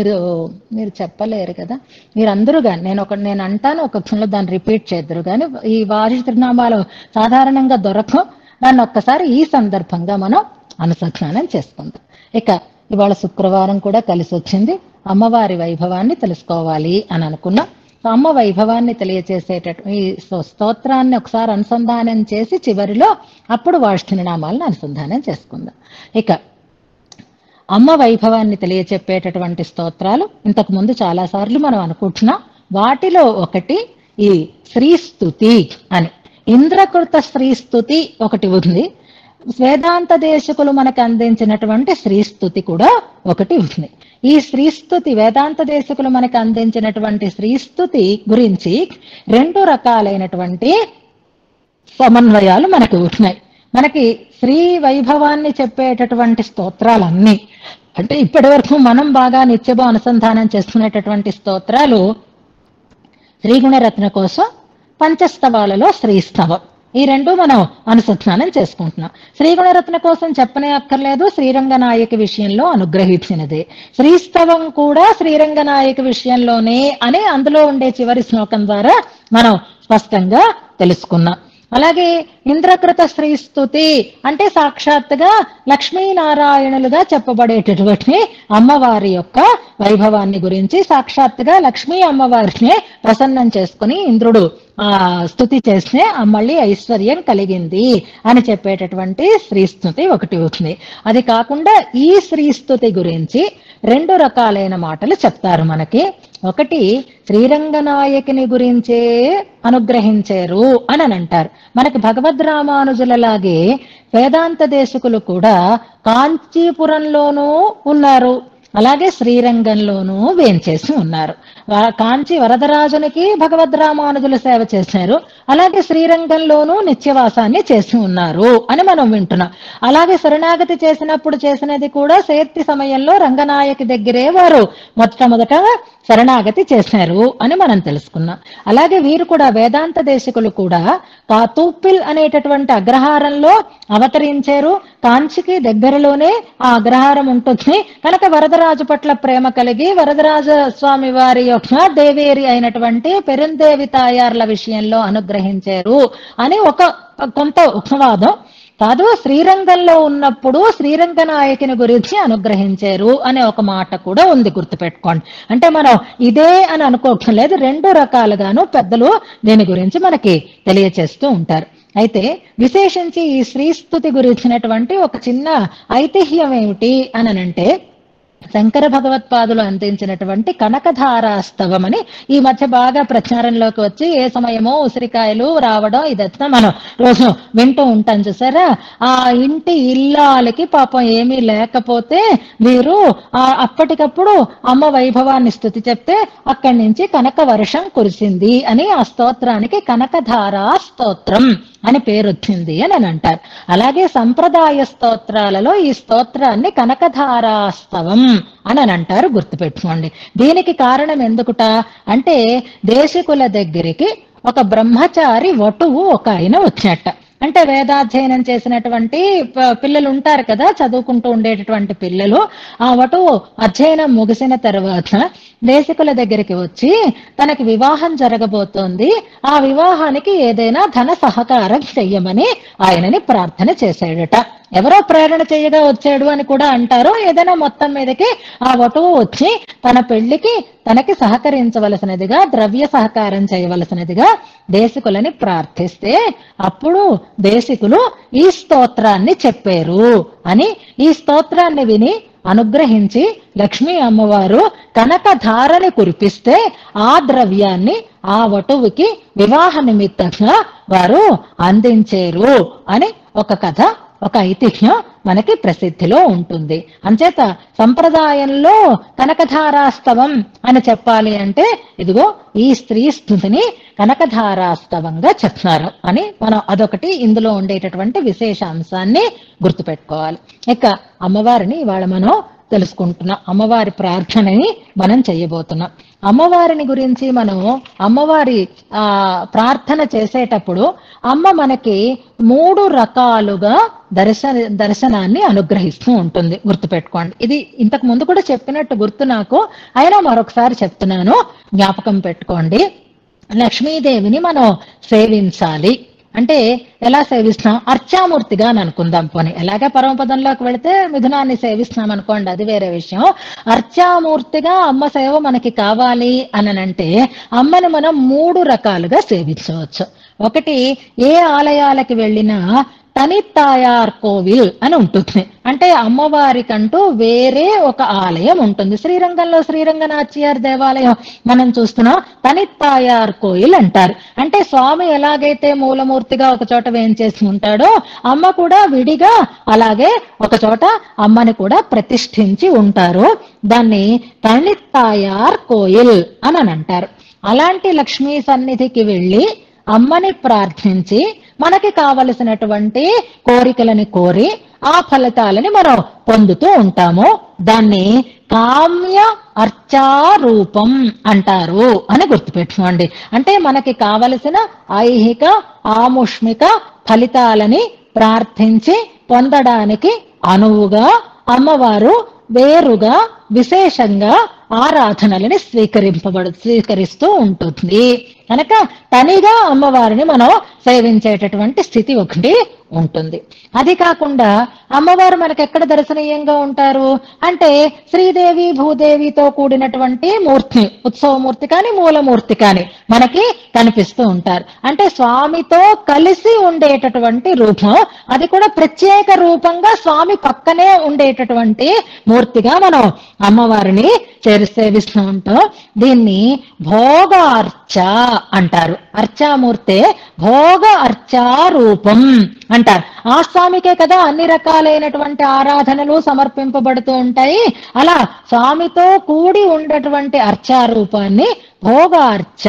S1: మీరు చెప్పలేరు కదా, మీరందరూ కానీ నేను అంటాను, ఒక క్షణంలో దాన్ని రిపీట్ చేద్దరు కానీ ఈ వాజి తిరునామాలు సాధారణంగా దొరకవు. దాన్ని ఒక్కసారి ఈ సందర్భంగా మనం అనుసంధానం చేసుకుందాం. ఇక ఇవాళ శుక్రవారం కూడా కలిసి వచ్చింది. అమ్మవారి వైభవాన్ని తెలుసుకోవాలి అని అనుకున్నాం. అమ్మ వైభవాన్ని తెలియచేసేటటువంటి ఈ స్తోత్రాన్ని ఒకసారి అనుసంధానం చేసి చివరిలో అప్పుడు వాష్ఠినామాలను అనుసంధానం చేసుకుందాం. ఇక అమ్మ వైభవాన్ని తెలియచెప్పేటటువంటి స్తోత్రాలు ఇంతకు ముందు చాలా సార్లు మనం అనుకుంటున్నాం. వాటిలో ఒకటి ఈ శ్రీస్తుతి అని, ఇంద్రకృత శ్రీస్తుతి ఒకటి ఉంది. వేదాంత దేశకులు మనకు అందించినటువంటి శ్రీస్తుతి కూడా ఒకటి ఉంది. ఈ శ్రీస్తుతి వేదాంత దేశకులు మనకు అందించినటువంటి శ్రీస్తుతి గురించి రెండు రకాలైనటువంటి సమన్వయాలు మనకు ఉన్నాయి. మనకి శ్రీ వైభవాన్ని చెప్పేటటువంటి స్తోత్రాలన్నీ అంటే ఇప్పటి వరకు మనం బాగా నిత్యము అనుసంధానం చేసుకునేటటువంటి స్తోత్రాలు శ్రీగుణరత్న కోసం పంచస్తవాలలో శ్రీస్తవం, ఈ రెండు మనం అనుసంధానం చేసుకుంటున్నాం. శ్రీగుణరత్న కోసం చెప్పనే అక్కర్లేదు, శ్రీరంగనాయకి విషయంలో అనుగ్రహించినదే. శ్రీస్తవం కూడా శ్రీరంగనాయకి విషయంలోనే అని అందులో ఉండే చివరి శ్లోకం ద్వారా మనం స్పష్టంగా తెలుసుకున్నాం. అలాగే ఇంద్రకృత శ్రీస్తుతి అంటే సాక్షాత్తుగా లక్ష్మీనారాయణులుగా చెప్పబడేటటువంటి అమ్మవారి యొక్క వైభవాన్ని గురించి సాక్షాత్తుగా లక్ష్మీ అమ్మవారిని ప్రసన్నం చేసుకుని ఇంద్రుడు స్తుతి చేస్తే మళ్ళీ ఐశ్వర్యం కలిగింది అని చెప్పేటటువంటి శ్రీస్తుతి ఒకటి ఉంది. అది కాకుండా ఈ శ్రీస్తుతి గురించి రెండు రకాలైన మాటలు చెప్తారు మనకి. ఒకటి శ్రీరంగనాయకుని గురించే అనుగ్రహించారు అని అంటారు. మనకి భగవద్ రామానుజులలాగే వేదాంత దేశకులు కూడా కాంచీపురంలోనూ ఉన్నారు, అలాగే శ్రీరంగంలోనూ వేంచేసి ఉన్నారు. కాంచి వరదరాజునికి భగవద్ రామానుజులు సేవ చేశారు, అలాగే శ్రీరంగంలోనూ నిత్యవాసాన్ని చేసి ఉన్నారు అని మనం వింటున్నాం. అలాగే శరణాగతి చేసినప్పుడు చేసినది కూడా శైత్య సమయంలో రంగనాయకి దగ్గరే వారు మొట్టమొదట శరణాగతి చేశారు అని మనం తెలుసుకున్నాం. అలాగే వీరు కూడా వేదాంత దేశకులు కూడా కాతూపిల్ అనేటటువంటి అగ్రహారంలో అవతరించారు. కాంచికి దగ్గరలోనే ఆ అగ్రహారం ఉంటుంది కనుక వరదరాజు పట్ల ప్రేమ కలిగి వరదరాజ స్వామి వారి యొక్క దేవేరి అయినటువంటి పెరుందేవి తాయార్ల విషయంలో అనుగ్రహించారు అని కొంత ఉపవాదం కాదు. శ్రీరంగంలో ఉన్నప్పుడు శ్రీరంగనాయకుని గురించి అనుగ్రహించారు అనే ఒక మాట కూడా ఉంది, గుర్తుపెట్టుకోండి. అంటే మనం ఇదే అని అనుకోవటం లేదు, రెండు రకాలుగాను పెద్దలు దీని గురించి మనకి తెలియచేస్తూ ఉంటారు. అయితే విశేషించి ఈ శ్రీస్తుతి గురించినటువంటి ఒక చిన్న ఐతిహ్యం ఏమిటి అని అంటే శంకర భగవత్పాదులు అందించినటువంటి కనకధారాస్తవం అని ఈ మధ్య బాగా ప్రచారంలోకి వచ్చి ఏ సమయమో ఉసిరికాయలు రావడం ఇదంతా మనం రోజు వింటూ ఉంటాం చూసారా. ఆ ఇంటి ఇల్లాలకి పాపం ఏమీ లేకపోతే వీరు అప్పటికప్పుడు అమ్మ వైభవాన్ని స్తుతి చెప్తే అక్కడి నుంచి కనక వర్షం కురిసింది అని ఆ స్తోత్రానికి కనకధారా స్తోత్రం అని పేరు వచ్చింది అని అంటారు. అలాగే సంప్రదాయ స్తోత్రాలలో ఈ స్తోత్రాన్ని కనకధారాస్తవం అని అంటారు, గుర్తుపెట్టుకోండి. దీనికి కారణం ఎందుకుట అంటే దేశకుల దగ్గరికి ఒక బ్రహ్మచారి వటువు ఒక ఆయన వచ్చినట్ట. అంటే వేదాధ్యయనం చేసినటువంటి పిల్లలు ఉంటారు కదా, చదువుకుంటూ ఉండేటటువంటి పిల్లలు. ఆ వటువు అధ్యయనం ముగిసిన తర్వాత దేశికుల దగ్గరికి వచ్చి తనకి వివాహం జరగబోతోంది, ఆ వివాహానికి ఏదైనా ధన సహకారం చెయ్యమని ఆయనని ప్రార్థన చేశాడట. ఎవరో ప్రేరణ చేయగా వచ్చాడు అని కూడా అంటారు. ఏదైనా మొత్తం మీదకి ఆ వటువు వచ్చి తన పెళ్లికి తనకి సహకరించవలసినదిగా, ద్రవ్య సహకారం చేయవలసినదిగా దేశికులని ప్రార్థిస్తే అప్పుడు దేశికులు ఈ స్తోత్రాన్ని చెప్పారు అని, ఈ స్తోత్రాన్ని విని అనుగ్రహించి లక్ష్మీ అమ్మవారు కనకధారని కురిపిస్తే ఆ ద్రవ్యాన్ని ఆ వటువుకి వివాహ నిమిత్తంగా వారు అందించారు అని ఒక కథ, ఒక ఐతిహ్యం మనకి ప్రసిద్ధిలో ఉంటుంది. అంచేత సంప్రదాయంలో కనకధారాస్తవం అని చెప్పాలి అంటే ఇదిగో ఈ స్త్రీ స్థుతిని కనకధారాస్తవంగా చెప్తున్నారు అని మనం అదొకటి ఇందులో ఉండేటటువంటి విశేష అంశాన్ని గుర్తుపెట్టుకోవాలి. ఇక అమ్మవారిని ఇవాళ మనం తెలుసుకుంటున్నాం, అమ్మవారి ప్రార్థనని మనం చేయబోతున్నాం. అమ్మవారిని గురించి మనం అమ్మవారి ప్రార్థన చేసేటప్పుడు అమ్మ మనకి 3 రకాలుగా దర్శనాన్ని అనుగ్రహిస్తూ ఉంటుంది, గుర్తుపెట్టుకోండి. ఇది ఇంతకు ముందు కూడా చెప్పినట్టు గుర్తు నాకు, అయినా మరొకసారి చెప్తున్నాను, జ్ఞాపకం పెట్టుకోండి. లక్ష్మీదేవిని మనం సేవించాలి అంటే ఎలా సేవిస్తున్నాం? అర్చామూర్తిగా అని అనుకుందాం. పోనీ ఎలాగే పరమపదంలోకి వెళితే మిథునాన్ని సేవిస్తున్నాం అనుకోండి, అది వేరే విషయం. అర్చామూర్తిగా అమ్మ సేవ మనకి కావాలి అనంటే అమ్మని మనం 3 రకాలుగా సేవించవచ్చు. ఒకటి, ఏ ఆలయాలకి వెళ్ళినా తనిత్తాయార్ కోవిల్ అని ఉంటుంది. అంటే అమ్మవారికంటూ వేరే ఒక ఆలయం ఉంటుంది. శ్రీరంగంలో శ్రీరంగనాథ్యార్ దేవాలయం మనం చూస్తున్నాం, తనిత్తాయార్ కోయిల్ అంటారు. అంటే స్వామి ఎలాగైతే మూలమూర్తిగా ఒక చోట వేంచేసి ఉంటాడో అమ్మ కూడా విడిగా అలాగే ఒక చోట అమ్మని కూడా ప్రతిష్ఠించి ఉంటారు. దాన్ని తనిత్తాయార్ కోయిల్ అని అంటారు. అలాంటి లక్ష్మీ సన్నిధికి వెళ్ళి అమ్మని ప్రార్థించి మనకి కావలసినటువంటి కోరికలని కోరి ఆ ఫలితాలని మనం పొందుతూ ఉంటాము. దాన్ని కామ్య అర్చారూపం అంటారు అని గుర్తుపెట్టుకోండి. అంటే మనకి కావలసిన ఐహిక ఆముష్మిక ఫలితాలని ప్రార్థించి పొందడానికి అమ్మవారు వేరుగా విశేషంగా ఆరాధనలని స్వీకరిస్తూ ఉంటుంది. కనుక తనిగా అమ్మవారిని మనం సేవించేటటువంటి స్థితి ఒకటి ఉంటుంది. అది కాకుండా అమ్మవారు మనకి ఎక్కడ దర్శనీయంగా ఉంటారు అంటే శ్రీదేవి భూదేవితో కూడినటువంటి మూర్తి, ఉత్సవమూర్తి కానీ మూలమూర్తి కానీ మనకి కనిపిస్తూ ఉంటారు. అంటే స్వామితో కలిసి ఉండేటటువంటి రూపం, అది కూడా ప్రత్యేక రూపంగా స్వామి పక్కనే ఉండేటటువంటి మూర్తిగా మనం అమ్మవారిని సేవిస్తూ ఉంటాం. దీన్ని భోగ అర్చ అంటారు. అర్చామూర్తే భోగ అర్చారూపం అంటారు. ఆ స్వామికే కదా అన్ని రకాలైనటువంటి ఆరాధనలు సమర్పింపబడుతూ ఉంటాయి. అలా స్వామితో కూడి ఉండేటువంటి అర్చారూపాన్ని భోగ అర్చ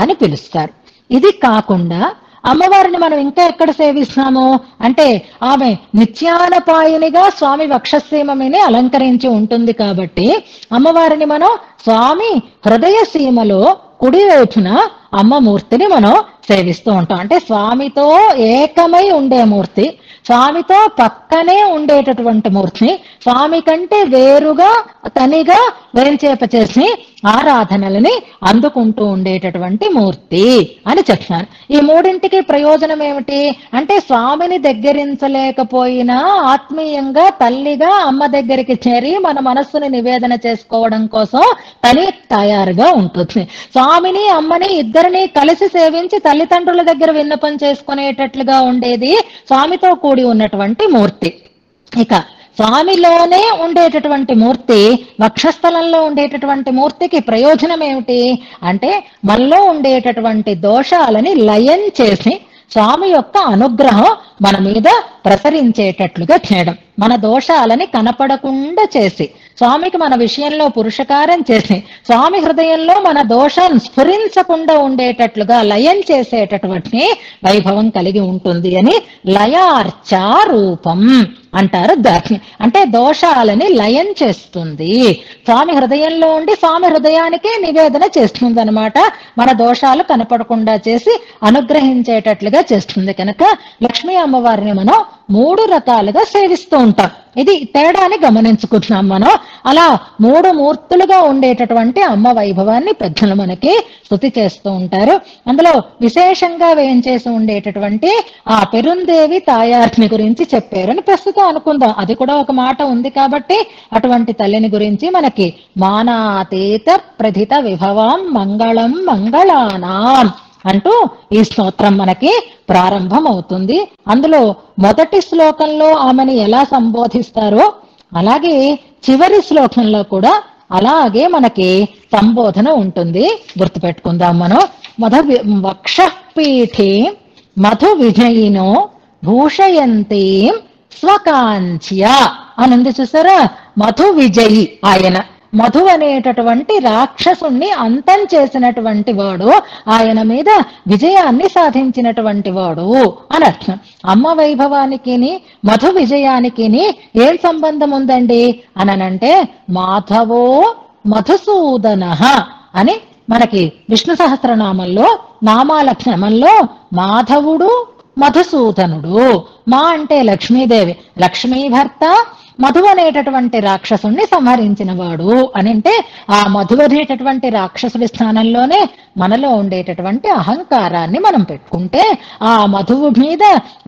S1: అని పిలుస్తారు. ఇది కాకుండా అమ్మవారిని మనం ఇంకా ఎక్కడ సేవిస్తున్నాము అంటే ఆమె నిత్యానపాయనిగా స్వామి వక్షసీమ మీద అలంకరించి ఉంటుంది కాబట్టి అమ్మవారిని మనం స్వామి హృదయ సీమలో కుడివైపున అమ్మమూర్తిని మనం సేవిస్తూ ఉంటాం. అంటే స్వామితో ఏకమై ఉండే మూర్తి, స్వామితో పక్కనే ఉండేటటువంటి మూర్తిని స్వామి కంటే వేరుగా తనిగా వేంచేప చేసి ఆరాధనలని అందుకుంటూ ఉండేటటువంటి మూర్తి అని చెప్తున్నాను. ఈ మూడింటికి ప్రయోజనం ఏమిటి అంటే స్వామిని దగ్గరించలేకపోయినా ఆత్మీయంగా తల్లిగా అమ్మ దగ్గరికి చేరి మన మనస్సుని నివేదన చేసుకోవడం కోసం తని తయారుగా ఉంటుంది. స్వామిని అమ్మని ఇద్దరిని కలిసి సేవించి తల్లిదండ్రుల దగ్గర విన్నపం చేసుకునేటట్లుగా ఉండేది స్వామితో కూడి ఉన్నటువంటి మూర్తి. ఇక స్వామిలోనే ఉండేటటువంటి మూర్తి, వక్షస్థలంలో ఉండేటటువంటి మూర్తికి ప్రయోజనం ఏమిటి అంటే మనలో ఉండేటటువంటి దోషాలని లయం చేసి స్వామి యొక్క అనుగ్రహం మన మీద ప్రసరించేటట్లుగా చేయడం. మన దోషాలని కనపడకుండా చేసి, స్వామికి మన విషయంలో పురుషకారం చేసి, స్వామి హృదయంలో మన దోషం స్ఫురించకుండా ఉండేటట్లుగా లయం చేసేటటువంటి వైభవం కలిగి ఉంటుంది అని లయార్చారూపం అంటారు దాన్ని. అంటే దోషాలని లయం చేస్తుంది. స్వామి హృదయంలో ఉండి స్వామి హృదయానికే నివేదన చేస్తుంది అనమాట. మన దోషాలు కనపడకుండా చేసి అనుగ్రహించేటట్లుగా చేస్తుంది. కనుక లక్ష్మీ అమ్మవారిని మనం 3 రకాలుగా సేవిస్తూ ఉంటాం. ఇది తేడాని గమనించుకుంటున్నాం మనం. అలా 3 మూర్తులుగా ఉండేటటువంటి అమ్మ వైభవాన్ని పెద్దలు మనకి స్తుతి చేస్తూ ఉంటారు. అందులో విశేషంగా వేయించేసి ఉండేటటువంటి ఆ పెరుందేవి తాయారిని గురించి చెప్పారని ప్రస్తుతం అనుకుందాం. అది కూడా ఒక మాట ఉంది కాబట్టి అటువంటి తల్లిని గురించి మనకి మానాతీత ప్రథిత విభవాం మంగళం మంగళానాం అంటూ ఈ స్తోత్రం మనకి ప్రారంభం అవుతుంది. అందులో మొదటి శ్లోకంలో ఆమెని ఎలా సంబోధిస్తారో అలాగే చివరి శ్లోకంలో కూడా అలాగే మనకి సంబోధన ఉంటుంది. గుర్తుపెట్టుకుందాం మనం. వక్షపీఠే మధు విజయినో భూషయంతి స్వకాంచ్య అని ఉంది చూసారా. మధు విజయి ఆయన. మధు అనేటటువంటి రాక్షసుణ్ణి అంతం చేసినటువంటి వాడు, ఆయన మీద విజయాన్ని సాధించినటువంటి వాడు అని అర్థం. అమ్మ వైభవానికి మధు విజయానికి ఏం సంబంధం ఉందండి అనంటే, మాధవో మధుసూదన అని మనకి విష్ణు సహస్రనామంలో నామాలక్షణంలో మాధవుడు మధుసూదనుడు. మా అంటే లక్ష్మీదేవి, లక్ష్మీ భర్త, మధు అనేటటువంటి రాక్షసుణ్ణి సంహరించిన వాడు అని అంటే, ఆ మధు అనేటటువంటి రాక్షసుడి స్థానంలోనే మనలో ఉండేటటువంటి అహంకారాన్ని మనం పెట్టుకుంటే ఆ మధువు మీద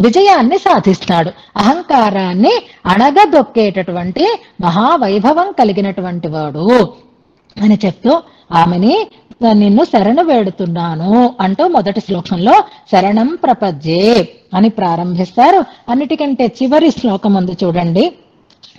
S1: విజయాన్ని సాధిస్తాడు. అహంకారాన్ని అణగదొక్కేటటువంటి మహావైభవం కలిగినటువంటి వాడు అని చెప్తూ ఆమెని నిన్ను శరణు వేడుతున్నాను అంటూ మొదటి శ్లోకంలో శరణం ప్రపద్యే అని ప్రారంభిస్తారు. అన్నిటికంటే చివరి శ్లోకం ఉంది చూడండి,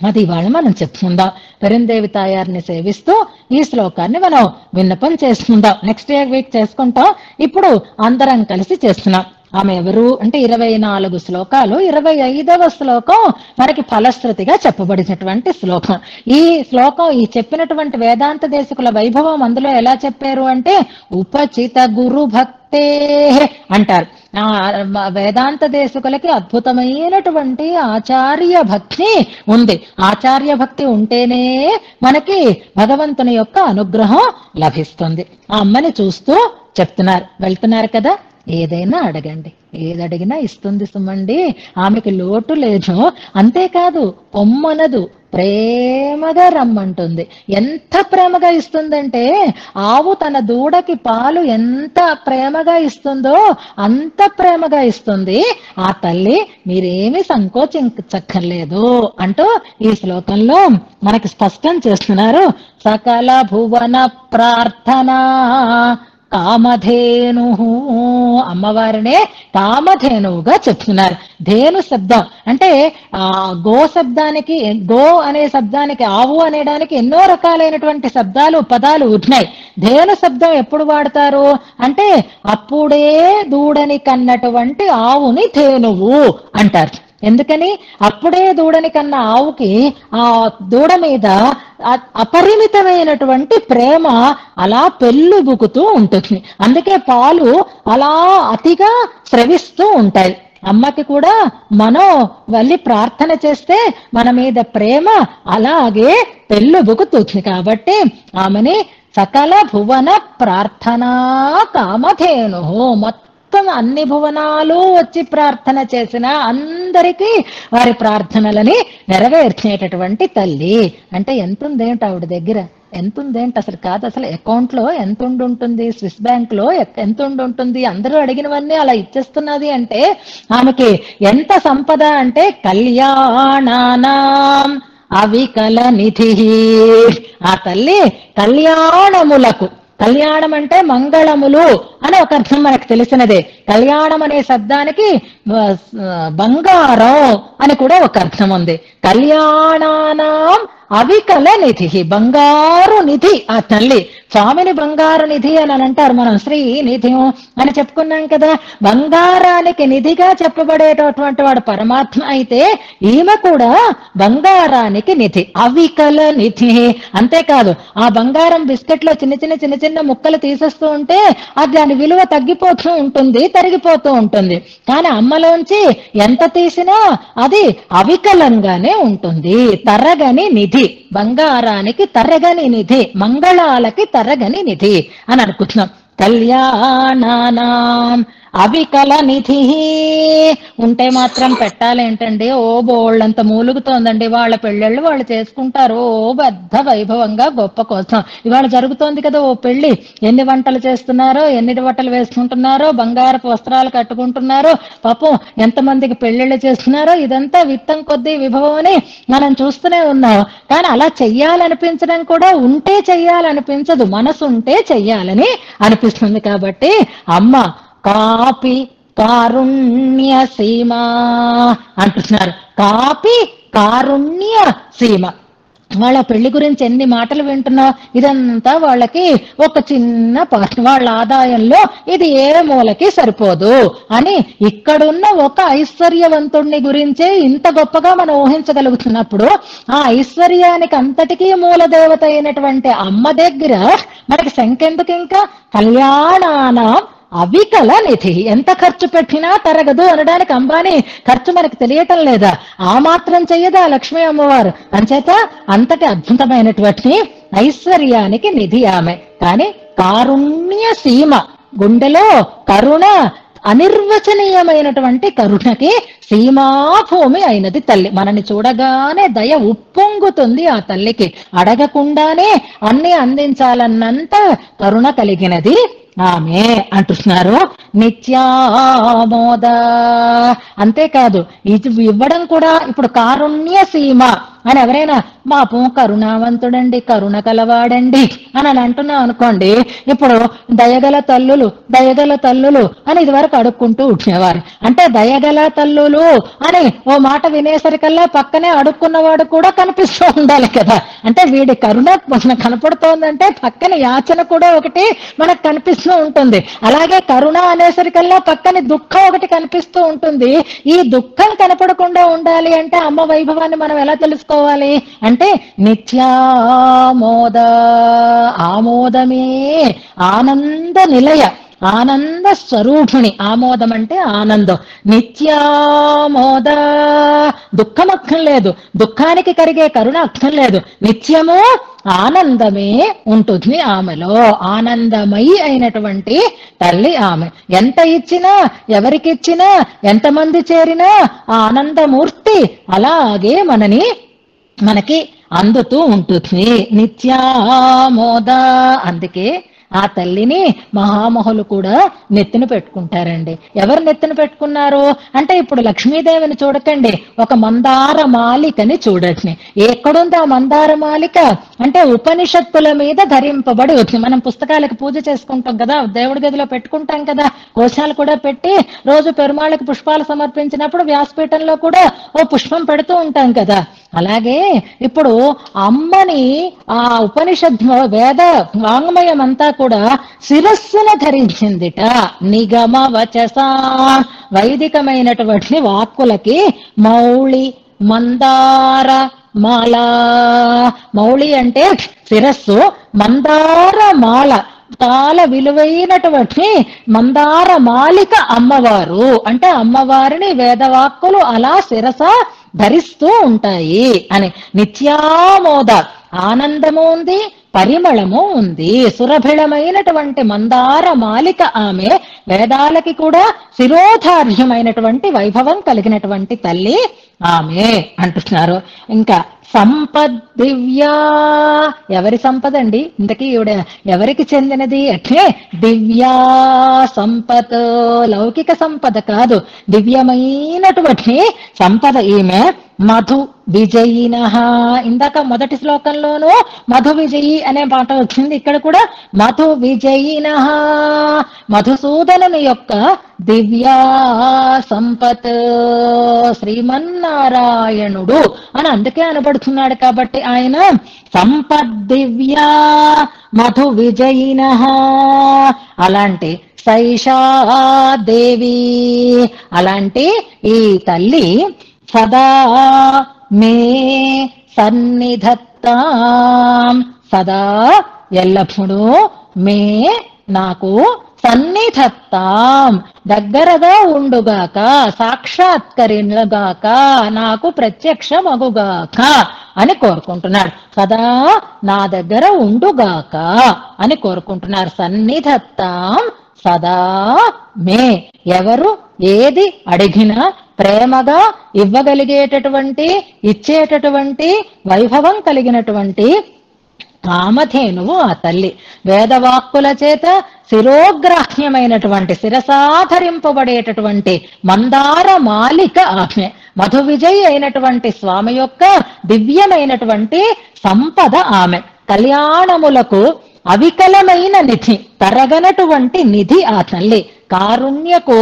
S1: అది ఇవాళ మనం చెప్పుకుందాం. పెరుందేవి తాయారిని సేవిస్తూ ఈ శ్లోకాన్ని మనం విన్నపం చేసుకుందాం. నెక్స్ట్ వీక్ చేసుకుంటాం. ఇప్పుడు అందరం కలిసి చేస్తున్నాం. ఆమె ఎవరు అంటే 24 శ్లోకాలు. 25వ శ్లోకం మనకి ఫలశ్రుతిగా చెప్పబడినటువంటి శ్లోకం. ఈ శ్లోకం ఈ చెప్పినటువంటి వేదాంత దేశకుల వైభవం అందులో ఎలా చెప్పారు అంటే, ఉపచిత గురు భక్తే అంటారు. వేదాంత దేశకులకి అద్భుతమైనటువంటి ఆచార్య భక్తి ఉంది. ఆచార్య భక్తి ఉంటేనే మనకి భగవంతుని యొక్క అనుగ్రహం లభిస్తుంది. ఆ అమ్మని చూస్తూ చెప్తున్నారు. వెళ్తున్నారు కదా, ఏదైనా అడగండి, ఏది అడిగినా ఇస్తుంది సుమండి. ఆమెకి లోటు లేదు. అంతేకాదు పొమ్మనదు, ప్రేమగా రమ్మంటుంది. ఎంత ప్రేమగా ఇస్తుందంటే, ఆవు తన దూడకి పాలు ఎంత ప్రేమగా ఇస్తుందో అంత ప్రేమగా ఇస్తుంది ఆ తల్లి. మీరేమీ సంకోచించక్కర్లేదు అంటూ ఈ శ్లోకంలో మనకి స్పష్టం చేస్తున్నారు. సకల భువన ప్రార్థనా కామధేను, అమ్మవారినే కామధేనువుగా చెప్తున్నారు. ధేను శబ్దం అంటే గో శబ్దానికి, గో అనే శబ్దానికి, ఆవు అనేడానికి ఎన్నో రకాలైనటువంటి శబ్దాలు పదాలు ఉన్నాయి. ధేను శబ్దం ఎప్పుడు వాడతారు అంటే, అప్పుడే దూడని కన్నటువంటి ఆవుని ధేనువు అంటారు. ఎందుకని? అప్పుడే దూడని కన్నా ఆవుకి ఆ దూడ మీద అపరిమితమైనటువంటి ప్రేమ అలా పెళ్ళుబుకుతూ ఉంటుంది. అందుకే పాలు అలా అతిగా స్రవిస్తూ ఉంటాయి. అమ్మకి కూడా మనం వెళ్ళి ప్రార్థన చేస్తే మన మీద ప్రేమ అలాగే పెళ్ళుబుకుతుంది. కాబట్టి ఆమెని సకల భువన ప్రార్థనా కామధేను, మొత్తం అన్ని భువనాలు వచ్చి ప్రార్థన చేసిన అందరికీ వారి ప్రార్థనలని నెరవేర్చేటటువంటి తల్లి. అంటే ఎంతుందేంటి ఆవిడ దగ్గర, ఎంతుందేంటి అసలు కాదు, అసలు అకౌంట్ లో ఎంత ఉంటుంది, స్విస్ బ్యాంక్ లో ఎంత ఉంటుంది, అందరూ అడిగినవన్నీ అలా ఇచ్చేస్తున్నది అంటే ఆమెకి ఎంత సంపద అంటే, కళ్యాణానాం అవికల నిధి. ఆ తల్లి కళ్యాణములకు, కళ్యాణం అంటే మంగళములు అని ఒక అర్థం మనకు తెలిసినదే. కళ్యాణం అనే శబ్దానికి బంగారం అని కూడా ఒక అర్థం ఉంది. కళ్యాణానాం అవికల నిధి, బంగారు నిధి ఆ తల్లి. స్వామిని బంగారు నిధి అని అంటారు, మనం శ్రీ నిధి అని చెప్పుకున్నాం కదా. బంగారానికి నిధిగా చెప్పబడేటటువంటి వాడు పరమాత్మ అయితే ఈమె కూడా బంగారానికి నిధి, అవికల నిధి. అంతేకాదు ఆ బంగారం బిస్కెట్ లో చిన్న చిన్న ముక్కలు తీసేస్తూ ఉంటే అది దాని విలువ తగ్గిపోతూ ఉంటుంది, తరిగిపోతూ ఉంటుంది. కానీ అమ్మలోంచి ఎంత తీసినా అది అవికలంగానే ఉంటుంది. తరగని నిధి, బంగారానికి తరగని నిధి, మంగళాలకి తరగని నిధి అని అనుకుంటున్నాం. కళ్యాణానాం అవికల నిధి. ఉంటే మాత్రం పెట్టాలేంటండి, ఓ బోళ్ళంత మూలుగుతోందండి. వాళ్ళ పెళ్ళిళ్ళు వాళ్ళు చేసుకుంటారు ఓ పెద్ద వైభవంగా గొప్ప కోసం. ఇవాళ జరుగుతోంది కదా ఓ పెళ్లి, ఎన్ని వంటలు చేస్తున్నారో, ఎన్ని బట్టలు వేసుకుంటున్నారో, బంగారపు వస్త్రాలు కట్టుకుంటున్నారో, పాపం ఎంతమందికి పెళ్లిళ్ళు చేస్తున్నారో. ఇదంతా విత్తం కొద్దీ విభవం అని మనం చూస్తూనే ఉన్నాం. కానీ అలా చెయ్యాలనిపించడం కూడా ఉంటే చెయ్యాలనిపించదు, మనసు ఉంటే చెయ్యాలని అనిపిస్తుంది. కాబట్టి అమ్మ కాపి కారుణ్య సీమ అంటున్నారు. కాపి కారుణ్య సీమ. వాళ్ళ పెళ్లి గురించి ఎన్ని మాటలు వింటున్నావు, ఇదంతా వాళ్ళకి ఒక చిన్న పార్ట్, వాళ్ళ ఆదాయంలో ఇది ఏ మూలకి సరిపోదు అని. ఇక్కడున్న ఒక ఐశ్వర్యవంతుణ్ణి గురించే ఇంత గొప్పగా మనం ఊహించగలుగుతున్నప్పుడు, ఆ ఐశ్వర్యానికి అంతటికీ మూలదేవత అయినటువంటి అమ్మ దగ్గర మనకి శంకెందుకు? ఇంకా కళ్యాణాన అవికల నిధి. ఎంత ఖర్చు పెట్టినా తరగదు అనడానికి అంబానీ ఖర్చు మనకు తెలియటం లేదా? ఆ మాత్రం చెయ్యదా లక్ష్మీ అమ్మవారు? అంచేత అంతటి అద్భుతమైనటువంటి ఐశ్వర్యానికి నిధి ఆమె. కానీ కారుణ్య సీమ, గుండెలో కరుణ, అనిర్వచనీయమైనటువంటి కరుణకి సీమాభూమి అయినది తల్లి. మనని చూడగానే దయ ఉప్పొంగుతుంది ఆ తల్లికి. అడగకుండానే అన్ని అందించాలన్నంత కరుణ కలిగినది ఆమె అంటున్నారు. నిత్యామోద. అంతేకాదు ఇది ఇవ్వడం కూడా, ఇప్పుడు కారుణ్య సీమ అని ఎవరైనా మాపం కరుణావంతుడండి, కరుణ కలవాడండి అని అంటున్నాం అనుకోండి, ఇప్పుడు దయగల తల్లులు దయగల తల్లులు అని ఇదివరకు అడుక్కుంటూ ఉండేవారు. అంటే దయగల తల్లులు అని ఓ మాట వినేసరికల్లా పక్కనే అడుక్కున్నవాడు కూడా కనిపిస్తూ ఉండాలి కదా. అంటే వీడి కరుణ మనకు కనపడుతోందంటే పక్కన యాచన కూడా ఒకటి మనకు కనిపిస్తూ ఉంటుంది. అలాగే కరుణ అనేసరికల్లా పక్కన దుఃఖం ఒకటి కనిపిస్తూ ఉంటుంది. ఈ దుఃఖం కనపడకుండా ఉండాలి అంటే అమ్మ వైభవాన్ని మనం ఎలా తెలుసుకోవాలి అంటే నిత్యామోద. ఆమోదమే ఆనంద నిలయ, ఆనంద స్వరూపిణి. ఆమోదం అంటే ఆనందం. నిత్యామోద. దుఃఖం అర్థం లేదు, దుఃఖానికి కరిగే కరుణ అర్థం లేదు. నిత్యము ఆనందమే ఉంటుంది ఆమెలో. ఆనందమయి అయినటువంటి తల్లి ఆమె. ఎంత ఇచ్చినా, ఎవరికిచ్చినా, ఎంతమంది చేరినా ఆ ఆనందమూర్తి అలాగే మనకి అందుతూ ఉంటుంది. నిత్యామోద. అందుకే ఆ తల్లిని మహామహులు కూడా నెత్తిన పెట్టుకుంటారండి. ఎవరు నెత్తిన పెట్టుకున్నారు అంటే, ఇప్పుడు లక్ష్మీదేవిని చూడకండి, ఒక మందార మాలికని చూడండి. ఎక్కడుంది ఆ మందార మాలిక అంటే ఉపనిషత్తుల మీద ధరింపబడి వచ్చింది. మనం పుస్తకాలకు పూజ చేసుకుంటాం కదా, దేవుడి గదిలో పెట్టుకుంటాం కదా, కోశాలు కూడా పెట్టి రోజు పెరుమాళ్ళకి పుష్పాలు సమర్పించినప్పుడు వ్యాసపీఠంలో కూడా ఓ పుష్పం పెడుతూ ఉంటాం కదా. అలాగే ఇప్పుడు అమ్మని ఆ ఉపనిషత్ వేద వాంగ్మయం అంతా కూడా శిరస్సున ధరించిందిట. నిగమ వచస. వైదికమైనటువంటి వాక్కులకి మౌళి, మందార మాల. మౌళి అంటే శిరస్సు, మందార మాల చాలా విలువైనటువంటి మందార మాలిక అమ్మవారు. అంటే అమ్మవారిని వేదవాక్కులు అలా శిరస ధరిస్తూ ఉంటాయి అని. నిత్యామోద. ఆనందము ఉంది, పరిమళము ఉంది. సురభిళమైనటువంటి మందార మాలిక ఆమె. వేదాలకి కూడా శిరోధార్యమైనటువంటి వైభవం కలిగినటువంటి తల్లి ఆమె అంటున్నారు. ఇంకా సంపద్ దివ్యా. ఎవరి సంపద అండి ఇంతకీ? ఎవరికి చెందినది అంటే దివ్యా సంపద. లౌకిక సంపద కాదు, దివ్యమైనటువంటి సంపద ఈమె. మధు విజయిన. ఇందాక మొదటి శ్లోకంలోనూ మధు విజయి అనే మాట వచ్చింది, ఇక్కడ కూడా మధు విజయిన. మధుసూదనుని యొక్క దివ్యా సంపత్, శ్రీమన్నారాయణుడు అని అందుకే అనబడుతున్నాడు కాబట్టి ఆయన సంపద్ దివ్యా మధు విజయిన. అలాంటి సైషా దేవి, అలాంటి ఈ తల్లి సదా మే సన్నిధత్తాం, సదా ఎల్లప్పుడూ మే నాకు సన్నిధత్తాం దగ్గరగా ఉండుగాక, సాక్షాత్కరినుగాక, నాకు ప్రత్యక్షమగుగాక అని కోరుకుంటున్నాడు. సదా నా దగ్గర ఉండుగాక అని కోరుకుంటున్నారు. సన్నిధత్తాం సదా మే, ఎవరు ఏది అడిగినా ప్రేమగా ఇవ్వగలిగేటటువంటి, ఇచ్చేటటువంటి వైభవం కలిగినటువంటి కామధేనువు ఆ తల్లి. వేదవాక్కుల చేత శిరోగ్రాహ్యమైనటువంటి, శిరసాధరింపబడేటటువంటి మందార మాలిక ఆమె. మధు విజయ్ అయినటువంటి స్వామి యొక్క దివ్యమైనటువంటి సంపద ఆమె. కళ్యాణములకు అవికలమైన నిధి, తరగనటువంటి నిధి ఆ తల్లి. కారుణ్యకు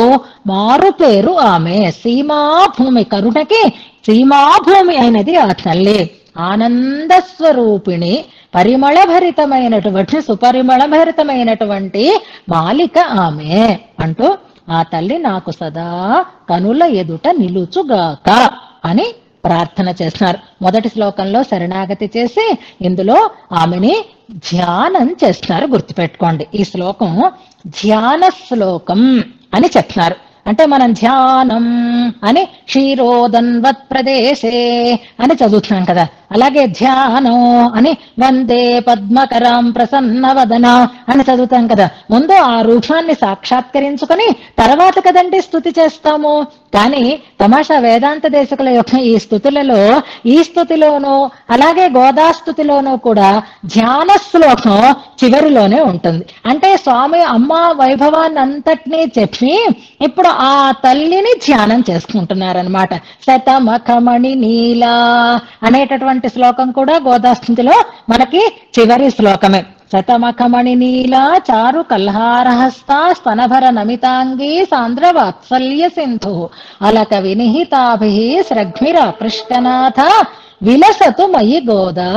S1: మారు పేరు ఆమె. సీమాభూమి, కరుణకి సీమాభూమి అయినది ఆ తల్లి. ఆనంద స్వరూపిణి, పరిమళభరితమైనటువంటి, సుపరిమళభరితమైనటువంటి మాలిక ఆమె అంటూ ఆ తల్లి నాకు సదా కనుల ఎదుట నిలుచుగాక అని ప్రార్థన చేస్తున్నారు. మొదటి శ్లోకంలో శరణాగతి చేసి ఇందులో ఆమెని ధ్యానం చేస్తున్నారు. గుర్తుపెట్టుకోండి, ఈ శ్లోకం ధ్యాన శ్లోకం అని చెప్తున్నారు. అంటే మనం ధ్యానం అని క్షీరోదన్వత్ ప్రదేశే అని చదువుతున్నాం కదా, అలాగే ధ్యానం అని వందే పద్మకరాం ప్రసన్నవదన అని చదువుతాం కదా. ముందు ఆ రూపాన్ని సాక్షాత్కరించుకొని తర్వాత కదండి స్తుతి చేస్తాము. కానీ తమాషా వేదాంత దేశకుల యొక్క ఈ స్తుతులలో, ఈ స్తుతిలోనూ అలాగే గోదాస్తుతిలోనూ కూడా ధ్యాన శ్లోకం చివరిలోనే ఉంటుంది. అంటే స్వామి అమ్మ వైభవాన్ని అంతటినీ చెప్పి ఇప్పుడు ఆ తల్లిని ధ్యానం చేసుకుంటున్నారనమాట. శతమఖమణి నీలా అనేటటువంటి శ్లోకం కూడా గోదాస్తుతిలో మనకి చివరి శ్లోకమే. శతమఖమణి నీలా చారు కల్హారహస్త స్తనభర నమితాంగీ సాంద్ర వాత్సల్య సింధు అలక వినిహితాభి శ్రగ్మిర పృష్టనాథ విలసతు మయి గోదా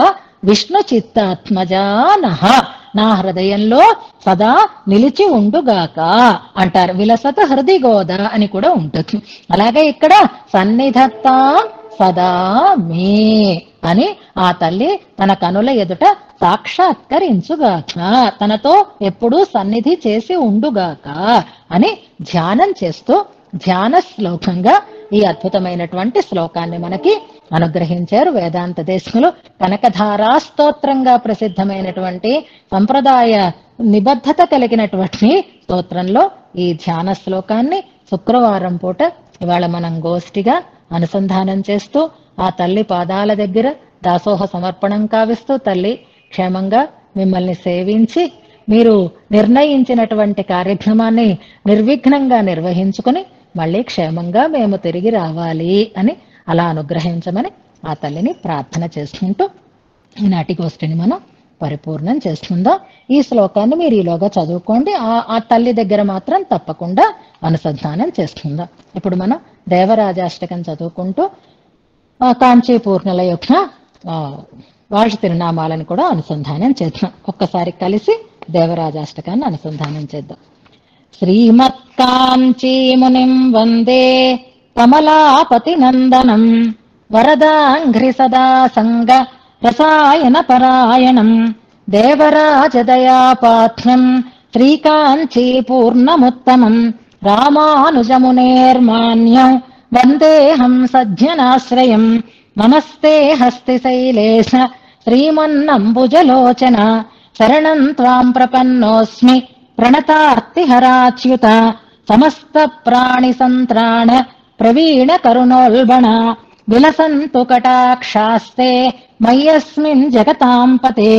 S1: విష్ణు చిత్తాత్మజానః, నా హృదయంలో సదా నిలిచి ఉండుగాక అంటారు. విలసత హృది గోద అని కూడా ఉంటుంది. అలాగే ఇక్కడ సన్నిధత్తా సదా మే అని ఆ తల్లి తన కనుల ఎదుట సాక్షాత్కరించుగాక, తనతో ఎప్పుడూ సన్నిధి చేసి ఉండుగాక అని ధ్యానం చేస్తూ ధ్యాన శ్లోకంగా ఈ అద్భుతమైనటువంటి శ్లోకాన్ని మనకి అనుగ్రహించారు వేదాంత దేశకులు. కనకధారా స్తోత్రంగా ప్రసిద్ధమైనటువంటి సంప్రదాయ నిబద్ధత కలిగినటువంటి స్తోత్రంలో ఈ ధ్యాన శ్లోకాన్ని శుక్రవారం పూట ఇవాళ మనం గోష్ఠిగా అనుసంధానం చేస్తూ ఆ తల్లి పాదాల దగ్గర దాసోహ సమర్పణం కావిస్తూ, తల్లి క్షేమంగా మిమ్మల్ని సేవించి మీరు నిర్ణయించినటువంటి కార్యక్రమాన్ని నిర్విఘ్నంగా నిర్వహించుకుని మళ్ళీ క్షేమంగా మేము తిరిగి రావాలి అని అలా అనుగ్రహించమని ఆ తల్లిని ప్రార్థన చేసుకుంటూ ఈనాటి గోష్ఠిని మనం పరిపూర్ణం చేసుకుందాం. ఈ శ్లోకాన్ని మీరు ఈలోగా చదువుకోండి. ఆ తల్లి దగ్గర మాత్రం తప్పకుండా అనుసంధానం చేసుకుందాం. ఇప్పుడు మనం దేవరాజాష్టకం చదువుకుంటూ కాంచీపూర్ణల యొక్క వాళ్ళ తిరునామాలను కూడా అనుసంధానం చేద్దాం. ఒక్కసారి కలిసి దేవరాజాష్టకాన్ని అనుసంధానం చేద్దాం. శ్రీమత్కాంచీమునిం వందే కమలాపతి నందనం వరదాంఘ్రి సదా సంగ రసాయన పరాయణం దేవరాజదయాపాత్మ్యం శ్రీకాంచీపూర్ణముత్తమం రామానుజమునేర్మాన్యం వందేహం సజ్జనాశ్రయం. నమస్తే హస్తిశైలేశ శ్రీమన్నంబుజలోచన శరణం త్వాం ప్రపన్నోస్మి ప్రణతార్తిహరాచ్యుత సమస్త ప్రాణి సంత్రాణ ప్రవీణ కరుణోల్బణ విలసంతు కటాక్షాస్తే మయ్యస్మిన్ జగతాం పతే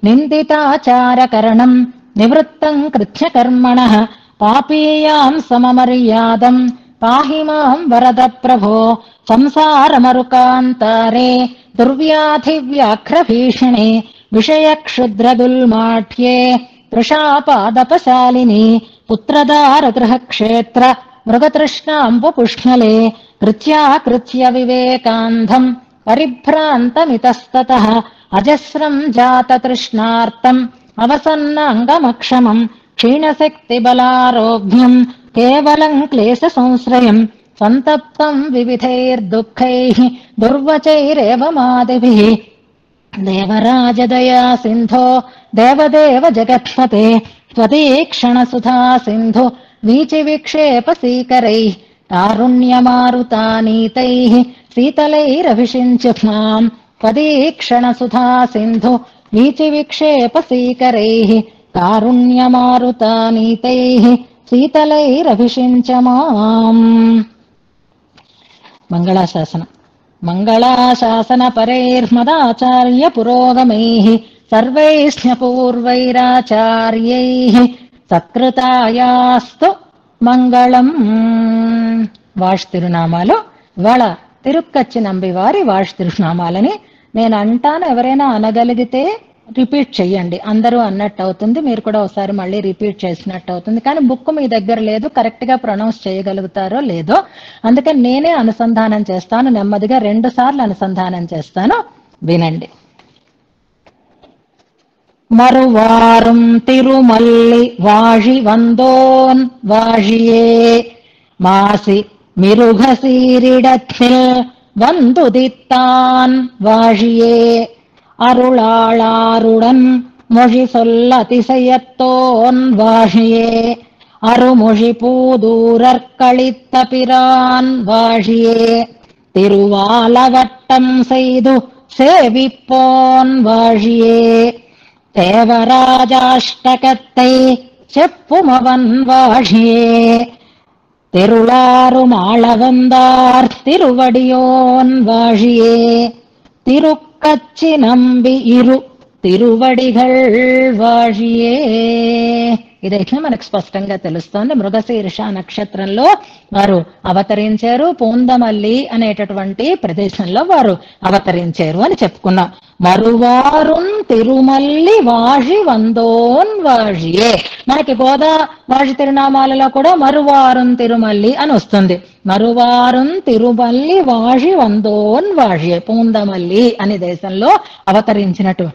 S1: నిందితాచారకరణం నివృత్తం కృత్యకర్మణః పాపీయాం సమమర్యాదం పాహి మాం వరద ప్రభో సంసారమరుకాంతారే దుర్వ్యాధివ్యాఘ్రభీషణే విషయక్షుద్రదుల్మాఠ్యే తృషాపాదపశాలిని పుత్రదారగృహక్షేత్ర మృగతృష్ణాంబుపుష్ణలే కృత్యాకృత్య వివేకాంధం పరిభ్రాంతమితస్తతః అజస్రం జాతతృష్ణార్తం అవసన్నాంగమక్షమం క్షీణశక్తిబలారోగ్యం కేవలం క్లేశ సంశ్రయం సంతప్తం వివిధైర్దుఃఖైః దుర్వచైరేవమాదిభిః దేవరాజదయా సింధో దేవదేవ జగత్పతే త్వదీక్షణసుధా సింధు వీచివిక్షేపసీకరైః తారుణ్యమారుతానీతైః శీతలైరభిషించు మాం త్వదీక్షణసుధా సింధు వీచివిక్షేపసీకరైః తారుణ్యమారుతానీతైః శీతలైరభిషించ మాం. మంగళాశాసనం. మంగళాశాసన పరైర్మదాచార్య పురోగమైః సర్వైస్న్యపూర్వైరాచార్యైః సత్కృతాయాస్తు మంగళం. వాష్ తిరునామాలు. ఇవాళ తిరుక్కచ్చి నంబివారి వాష్ తిరునామాలని నేను అంటాను, ఎవరైనా అనగలిగితే రిపీట్ చెయ్యండి. అందరూ అన్నట్టు అవుతుంది, మీరు కూడా ఒకసారి మళ్ళీ రిపీట్ చేసినట్టు అవుతుంది. కానీ బుక్ మీ దగ్గర లేదు, కరెక్ట్ గా ప్రొనౌన్స్ చేయగలుగుతారో లేదో, అందుకని నేనే అనుసంధానం చేస్తాను. నెమ్మదిగా 2 సార్లు అనుసంధానం చేస్తాను, వినండి. మరువారం తిరుమల్లి వాళి వందోన్ వాళియే మాసి మిరుగసీరిడத்தில் வந்துதித்தான் வாழியே அருளாளாருடன் மொழி சொல்ல அதிசயத்தோன் வாழியே அருமொழி பூதூரற்களித்த பிரான் வாழியே திருவாலவட்டம் செய்து சேவிப்போன் வாழியே தேவராஜாஷ்டகத்தை செப்புமவன் வாழியே தெருளாரும் ஆளவந்தார் திருவடியோன் வாழியே తిరుక్కచ్చి నంబి ఇరు తిరువడిగల్ వాழிయే. ఇదైతే మనకు స్పష్టంగా తెలుస్తోంది. మృగశీర్ష నక్షత్రంలో వారు అవతరించారు, పూందమల్లి అనేటటువంటి ప్రదేశంలో వారు అవతరించారు అని చెప్పుకున్నాం. మరువారున్ తిరుమల్లి వాళి వందోన్ వాళియే. మనకి గోదా వాళి తిరునామాలలో కూడా మరువారున్ తిరుమల్లి అని వస్తుంది. మరువారున్ తిరుమల్లి వాళి వందోన్ వాళియే, పూందమల్లి అనే దేశంలో అవతరించినట్టు,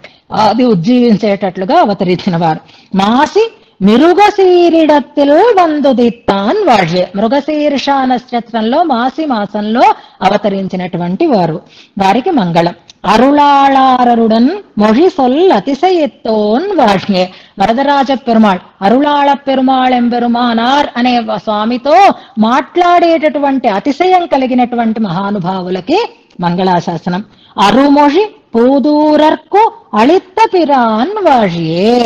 S1: అది ఉజ్జీవించేటట్లుగా అవతరించిన వారు. మాసి మిరుగశీరిడత్తిల్ వందుదిత్తాన్ వాళ్యే. మృగశీర్ష నక్షత్రంలో మాసి మాసంలో అవతరించినటువంటి వారు, వారికి మంగళం. అరుళాళారరుడన్ మొഴി சொல் அதிசயத்தோன் వాళ్యే. వరదరాజ పెరుమాళ్, అరుళాళ పెరుమాళ్ ఎంబెరుమానార్ అనే స్వామితో మాట్లాడేటటువంటి అతిశయం కలిగినటువంటి మహానుభావులకి మంగళాశాసనం. అరుమొഴി పూదూరర్కు అళిత్త పిరాన్ వాழிయే.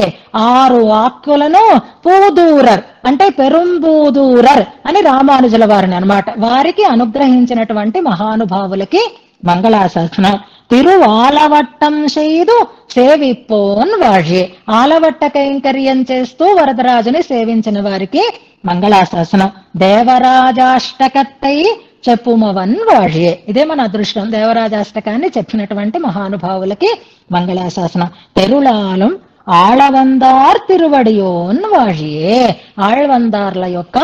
S1: 6 వాక్కులను పూదూరర్ అంటే పెరుంబూదూరర్ అని రామానుజుల వారిని అన్నమాట, వారికి అనుగ్రహించినటువంటి మహానుభావులకి మంగళాశాసనం. తిరువాలవట్టం చేయదు సేవిపోన్ వాழிయే. ఆలవట్ట కైంకర్యం చేస్తూ వరదరాజుని సేవించిన వారికి మంగళాశాసనం. దేవరాజాష్టకత్తై చెప్పుమవన్ వాழிయే. ఇదే మన అదృష్టం, దేవరాజాష్టకాన్ని చెప్పినటువంటి మహానుభావులకి మంగళాశాసనం. తెరుళాలం ఆళవందార్ తిరువడియోన్ వాழிయే. ఆళ్వందార్ల యొక్క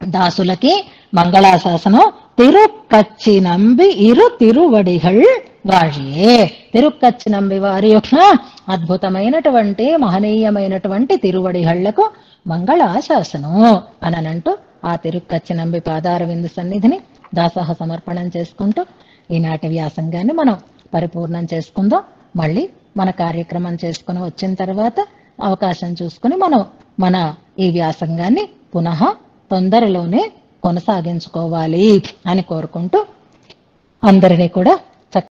S1: దాసులకి మంగళాశాసనం. తిరుక్కచ్చి నంబి ఇరు తిరువడిగల్ వాழிయే. తిరుక్కచ్చి నంబి వారి యొక్క అద్భుతమైనటువంటి మహనీయమైనటువంటి తిరువడిగళ్లకు మంగళాశాసనం అనంటూ ఆ తిరుక్కచ్చి నంబి పాదార విందు సన్నిధిని దాసోహ సమర్పణం చేసుకుంటూ ఈనాటి వ్యాసంగాన్ని మనం పరిపూర్ణం చేసుకుందాం. మళ్ళీ మన కార్యక్రమం చేసుకుని వచ్చిన తర్వాత అవకాశం చూసుకుని మనం మన ఈ వ్యాసంగాన్ని పునః తొందరలోనే కొనసాగించుకోవాలి అని కోరుకుంటూ అందరినీ కూడా